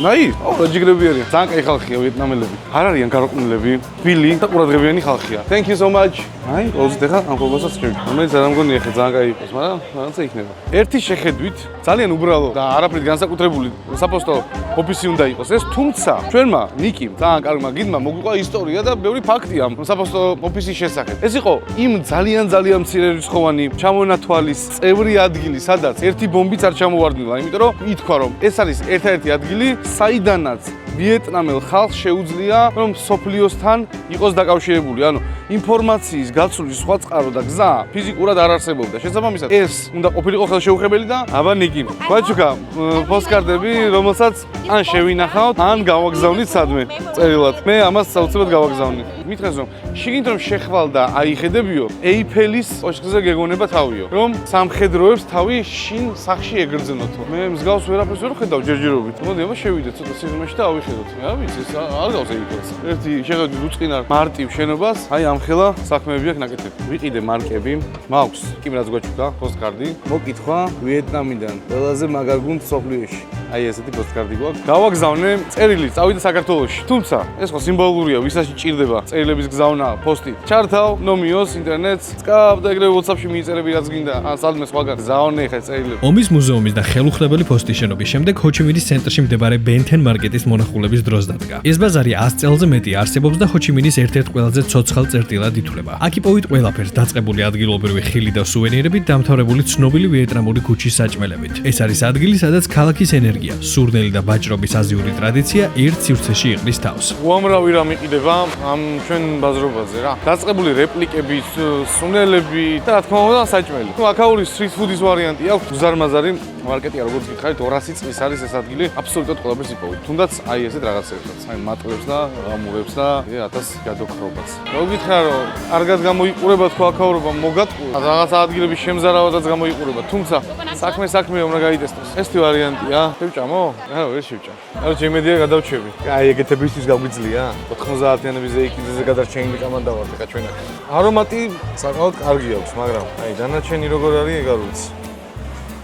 ნაი, ჯიგრები არიან. ძალიან კაი ხალხია ვიეტნამელები. არ არიან გარყვნილები, თბილი და ყურადღებიანი ხალხია. Thank you so much. აი, ყოველთვის ახლა ამ ქოქოსაც შევი. რომელიც არ ამგონია ხე ძალიან კაი იყოს, მაგრამ რაღაცა იქნება. ერთი შეხედვით ძალიან უბრალო და არაფრით განსაკუთრებული საფოსტო ოფისი უნდა იყოს ეს, თუმცა ჩვენმა ნიკიმ ძალიან კარგმა გიდმა მოგვიყვა ისტორია და ბევრი ფაქტი ამ საფოსტო ოფისის შესახებ. ეს იყო იმ ძალიან მცირერიცხოვანი ჩამონათვალის წევრი ადგილი, სადაც ერთი ბომბიც არ ჩამოვარდნილა, იმიტომ რომ ითქვა რომ ეს არის ერთ-ერთი ადგილი, საიდანაც ვიეტნამელ ხალხს შეუძლია რომ სოფლიოსთან იყოს დაკავშირებული. ანუ ინფორმაციის გაცვლის სხვა წყარო და გზა ფიზიკურად არ არსებობდა. შესაბამისად, ეს უნდა ყოფილიყო ხელშეუხებელი და აბა ნიკიმ. გვაჩუკა პოსტკარდები, რომელსაც ან შევინახავთ, ან გავაგზავნით სადმე წერილად. მე ამას საოცრად გავაგზავნით. მითხრეს რომ შიგნით რომ შეხვალდა აიხედებიო, ეიფელის კოშკზე გეგონება თავიო, რომ სამხედროებს თავი შინ სახში ეგრძნოთო. მე მსგავს ვერაფერს ვერ ხედავ ჯერჯერობით. მოდი აბა შევიდეთ ცოტა სიღრმეში და ავიხედოთ. რა ვიცი, ეს არ გავს ეიფელს. ერთი შეხედვით უწყინარ მარტივ შენობას, აი ამ ხელა საქმეები აქვს ნაკეთები. ვიყიდე მარკები, მაქვს კი რაც გვაჩუკა, პოსტკარდი. მოკითხვა ვიეტნამიდან. ყველაზე მაგარ გუნდს სოფლიოში. აი ესეთი პოსტკარდი გვაქვს. გავაგზავნე წერილი, წავიდე საქართველოში. თუმცა ეს ხო სიმბოლურია, ვისაც ჭირდება წერილების გზავნა, პოსტი. ჩართავ ნომიოს ინტერნეტს, წკაბ და ეგრევე WhatsApp-ში მიიწერები რაც გინდა. ან სადმე სხვაგან გზავნე ხე წერილები. ომის მუზეუმის და ხელუხლებელი პოსტის შენობის შემდეგ ჰოჩიმინის ცენტრში მდებარე ბენთენ მარკეტის მონახულების დროს დადგა. ეს ბაზარი 100 წელზე მეტი არსებობს და ჰოჩიმინის ერთ-ერთ ყველაზე ცოცხალ წერტილად ითვლება. აქ იპოვით ყველაფერს, დაწყებული ადგილობრივი ხილი და სუვენირებით, დამთავრებული ცნობილი ვიეტნამური ქუჩის საჭმელებით. ეს არის ადგილი, სადაც ქალაქის ენერგია, სურნელი და ვაჭრობის აზიური ტრადიცია ერთ სივრცეში იყრის თავს. უამრავი რამ იყიდება ამ ჩვენ ბაზრობაზე რა. დაწყებული რეპლიკები, სუნელები და რა თქმა უნდა საჭმელი. ნუ აქაური სტრიტ ფუდის ვარიანტი აქვს, უზარმაზარი მარკეტია როგორც გითხარით 200 წლის არის ეს ადგილი აბსოლუტურად ყველაფერს იპოვეთ. თუნდაც აი ესეთ რაღაცებსაც, აი მატლებს და ღამურებს და 1000 ჯადოქრობას. რო გითხრა რომ კარგად გამოიყურება თქვა აქაურობა მოგატყუა. რაღაცა ადგილების შემზარავადაც გამოიყურება, თუმცა საქმე უნდა გაიტესტოს. ეს თი ვარიანტია. შევჭამო? არა, ვერ შევჭამ. არა, შემედია გადავჩები. აი ეგეთებისთვის გაგვიძლია 90-იანების ზეიქიძეზე გადარჩენილი კომანდა ვართ ხა ჩვენ აქ. არომატი საკმაოდ კარგი აქვს, მაგრამ აი დანარჩენი როგორ არის ეგ არ ვიცი.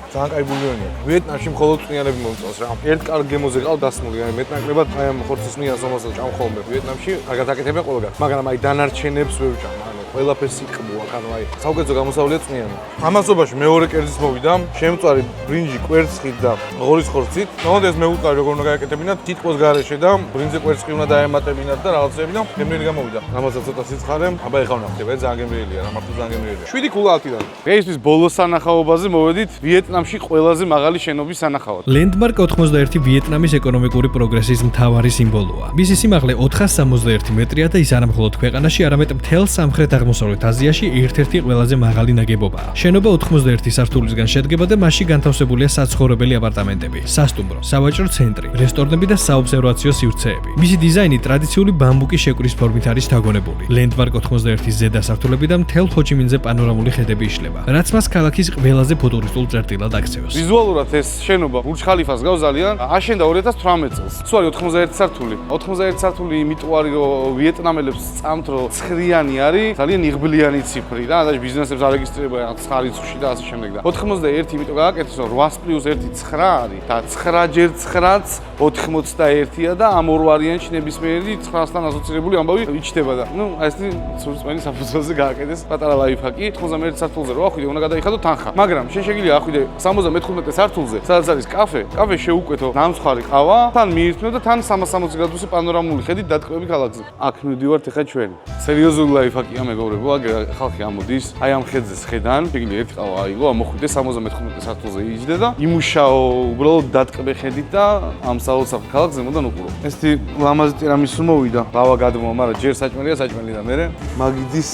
ძალიან კაი ბულიონია. ვიეტნამში მხოლოდ წვნიანები მომწონს რა. ერთ კარგ გემოზე ყავ დასმული, აი მეტნაკლებად აი ამ ხორცის მიანს ომასაც ჭამ ხოლმე. ვიეტნამში კარგად აკეთებენ ყველგან. მაგრამ აი დანარჩენებს ვერ ვჭამ. ყველაფერს იყბო აქ, ანუ აი საუკეთესო გამოსავლია წვნიანი. ამასობაში მეორე კერძიც მოვიდა, შემწვარი ბრინჯი კვერცხით და ღორის ხორცით. მოდი ეს მეუყარი როგორ უნდა გააკეთებინათ, თითქოს გარეშე და ბრინჯზე კვერცხი უნდა დაემატებინათ და რაღაცები და გემრიელი გამოვიდა. ამასაც ცოტა სიცხარე, აბა ეხლა ვნახტებ, ძალიან გემრიელია, რა მართლა ძალიან გემრიელია. 7 კულა 10-დან. დღეისთვის ბოლოს სანახაობაზე მოვედით ვიეტნამში ყველაზე მაღალი შენობის სანახავად. ლენდმარკ 91 ვიეტნამის ეკონომიკური პროგრესის მთავარი სიმბოლოა. მისი სიმაღლე 461 მეტრია და ის არა მხოლოდ ქვეყანაში, არამედ მთელ სამხრეთ აღმოსავლეთ აზიაში ერთ-ერთი ყველაზე მაღალი ნაგებობაა. შენობა 91 სართულისგან შედგება და მასში განთავსებულია საცხოვრებელი აპარტამენტები, სასტუმრო, სავაჭრო ცენტრი, რესტორნები და საობსერვაციო სივრცეები. მისი დიზაინი ტრადიციული ბამბუკის შეკვრის ფორმით არის შთაგონებული. ლენდმარკ 91-ის ზედა სართულები და მთელ ჰოჩიმინზე პანორამული ხედები იშლება, რაც მას ქალაქის ყველაზე ფუტურისტულ წერტილად აქცევს. ვიზუალურად ეს შენობა ბურჯ ხალიფას გავს ძალიან. აშენდა 2018 წელს. თუ არის 91 სართული. 91 სართული იმიტომ არის რომ ვიეტნამელებს წამთ რომ ცხრიანი არის, ძალიან იღბლიანი ციფრი რა, და ბიზნესებს არეგისტრირება რაღაც ხარისხში და ასე შემდეგ და 91 იმიტომ გააკეთეს რომ 800 + 1 9 არის და 9 × 9-ც 81-ია და ამ ორ ვარიანტში ნებისმიერი 9-სთან ასოცირებული ამბავი იჩნდება და ნუ აი ეს სურწმენი საფუძველზე გააკეთეს პატარა ლაიფჰაკი 91 სართულზე რო ახვიდე უნდა გადაიხადო თანხა, მაგრამ შეგვიძლია ახვიდე 75 სართულზე სადაც არის კაფე შეუკვეთო ნამსხარი ყავა, თან მიირთმევ და თან 360 გრადუსი პანორამული ხედით დატკბები ქალაქზე. აქ მივდივართ ახლა ჩვენ. სერიოზული ლაიფჰაკია მეგობრებო, ხალხი ამოდის, აი ამ ხედზე ხედან, შეგვიძლია ერთი ყავა აიღო, ამოხვიდე 75 სართულზე იჯდე და იმუშაო უბრალოდ დატკბე ხედით და ამ საოცარ ქალაქზე მოდან უყურო. ესეთი ლამაზი ტირამისუ მოვიდა, ლავა გადმოვა, მაგრამ ჯერ საჭმელია საჭმელი და მერე მაგიდის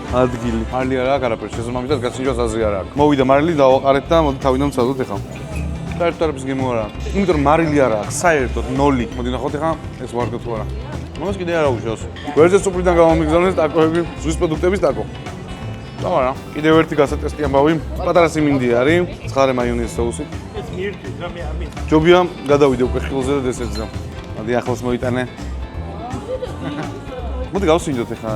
ადგილი. მარილი არა აქვს არაფერი, შესაბამისად გასინჯოს აზრი არა აქვს. მოვიდა მარილი დავაყარეთ და მოდი თავიდან ვცადოთ ახლა. საერთოდ გემო არა. იმიტომ რომ მარილი არა აქვს, საერთოდ 0. მოდი ნახოთ ახლა ეს ვარგო თუ არა. მას კიდე არა უშავს. გვერდზე სუპრიდან გამომიგზავნეს ტაკოები, ზღვის პროდუქტების ტაკო. და კიდევ ერთი გასატესტი ამბავი, პატარა სიმინდი არის, ცხარე მაიონეზის соуსით. ეს მიირთვით რა მე ამის. ჯობია გადავიდე უკვე ხილზე და დესერტზე. მოდი ახლოს მოიტანე. მოდი გავსინჯოთ ახლა.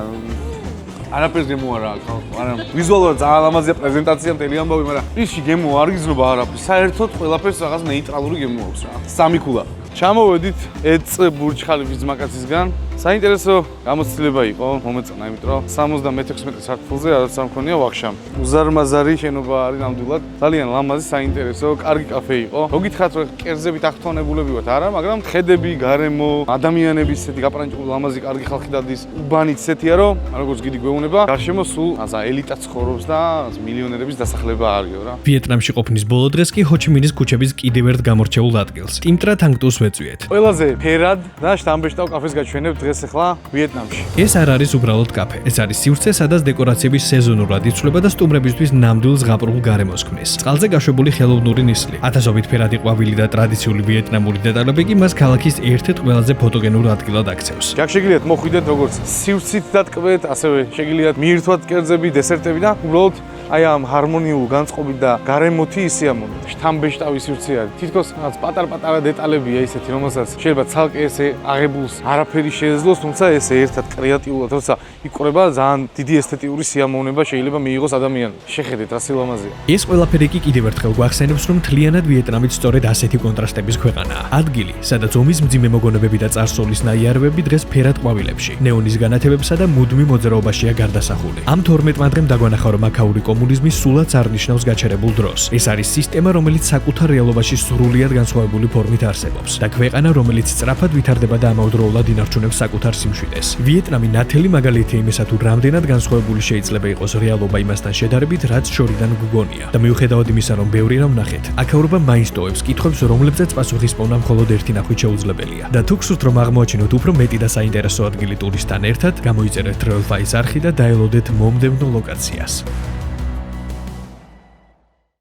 არაფერს გემო არა აქვს, არა. ვიზუალურად ძალიან ლამაზია პრეზენტაცია მთელი ამბავი, მაგრამ ისში გემო არ გიზრობა არაფერს. საერთოდ ყველაფერს რაღაც ნეიტრალური გემო აქვს რა. 3 კულა. ჩამოვედით ეც ბურჯ ხალიფის ძმაკაცისგან. საინტერესო გამოცდილება იყო, მომეწონა, იმიტომ რომ 76 სართულზე რაღაც არ მქონია ვახშამ. უზარმაზარი შენობა არის ნამდვილად. ძალიან ლამაზი, საინტერესო, კარგი კაფე იყო. რო გითხრათ რომ კერძებით აღთვალებულები ვართ, არა, მაგრამ ხედები, გარემო, ადამიანები ისეთი გაპრანჭებული, ლამაზი, კარგი ხალხი დადის. უბანიც ისეთია, რომ როგორც გიდი გვეუბნება, გარშემო სულ აზა ელიტა ცხოვრობს და მილიონერების დასახლება არისო რა. ვიეტნამში ყოფნის ბოლო დღეს კი ჰოჩიმინის ქუჩების კიდევ ერთ გამორჩეულ ადგილს, ტიმტრა თანგტუს ვეწვიეთ. ყველაზე ფერად და შტამბეშტავ კაფეს გაჩვენებთ დღეს ახლა ვიეტნამში. ეს არ არის უბრალოდ კაფე. ეს არის სივრცე, სადაც დეკორაციების სეზონურად იცვლება და სტუმრებისთვის ნამდვილ ზღაპრულ გარემოს ქმნის. წყალზე გაშვებული ხელოვნური ნისლი, ათასობით ფერადი ყვავილი და ტრადიციული ვიეტნამური დეტალები კი მას ქალაქის ერთ-ერთ ყველაზე ფოტოგენურ ადგილად აქცევს. აქ შეგიძლიათ მოხვიდეთ როგორც სივრცით დატკბეთ, ასევე შეგიძლიათ მიირთვათ კერძები, დესერტები და უბრალოდ აი ამ ჰარმონიულ განწყობით და გარემოთი ისიამოვნებთ. შტამბეშტავი სივრცე არის. თითქოს რაღაც პატარ-პატარა დეტალებია ისეთი, რომელსაც შეიძლება ცალკე ესე აღებულს არაფერი შეეძლოს, თუმცა ესე ერთად კრეატიულად, როცა იკვრება, ძალიან დიდი ესთეტიური სიამოვნება შეიძლება მიიღოს ადამიანს. შეხედეთ, რა სილამაზეა. ეს ყველაფერი კი კიდევ ერთხელ გვახსენებს, რომ მთლიანად ვიეტნამიც სწორედ ასეთი კონტრასტების ქვეყანაა. ადგილი, სადაც ომის მძიმე მოგონებები და წარსულის ნაიარევები დღეს ფერად ყვავილებში, ნეონის განათებებსა და მუდმივ მოძრაობაშია გარდასახული. ამ 12 დღემ დაგვანახა, რომ აქაური კომუნიზმი სულაც არ ნიშნავს გაჩერებულ დროს. ეს არის სისტემა, რომელიც საკუთარ რეალობაში სრულიად განსხვავებული ფორმით არსებობს და ქვეყანა, რომელიც სწრაფად ვითარდება და ამავდროულად ინარჩუნებს საკუთარ სიმშვიდეს. ვიეტნამი ნათელი მაგალითია იმისა, თუ რამდენად განსხვავებული შეიძლება იყოს რეალობა იმასთან შედარებით, რაც შორიდან გვგონია. და მიუხედავად იმისა, რომ ბევრი რამ ნახეთ, აქაურობა მაინც ტოვებს კითხვებს, რომლებზეც პასუხისმოვნა მხოლოდ ერთი ნახვით შეუძლებელია. და თუ გსურთ, რომ აღმოაჩინოთ უფრო მეტი და საინტერესო ადგილი ტურისტთან ერთად, გამოიწერეთ TravelFiles არხი და დაელოდეთ მომდევნო ლოკაციას.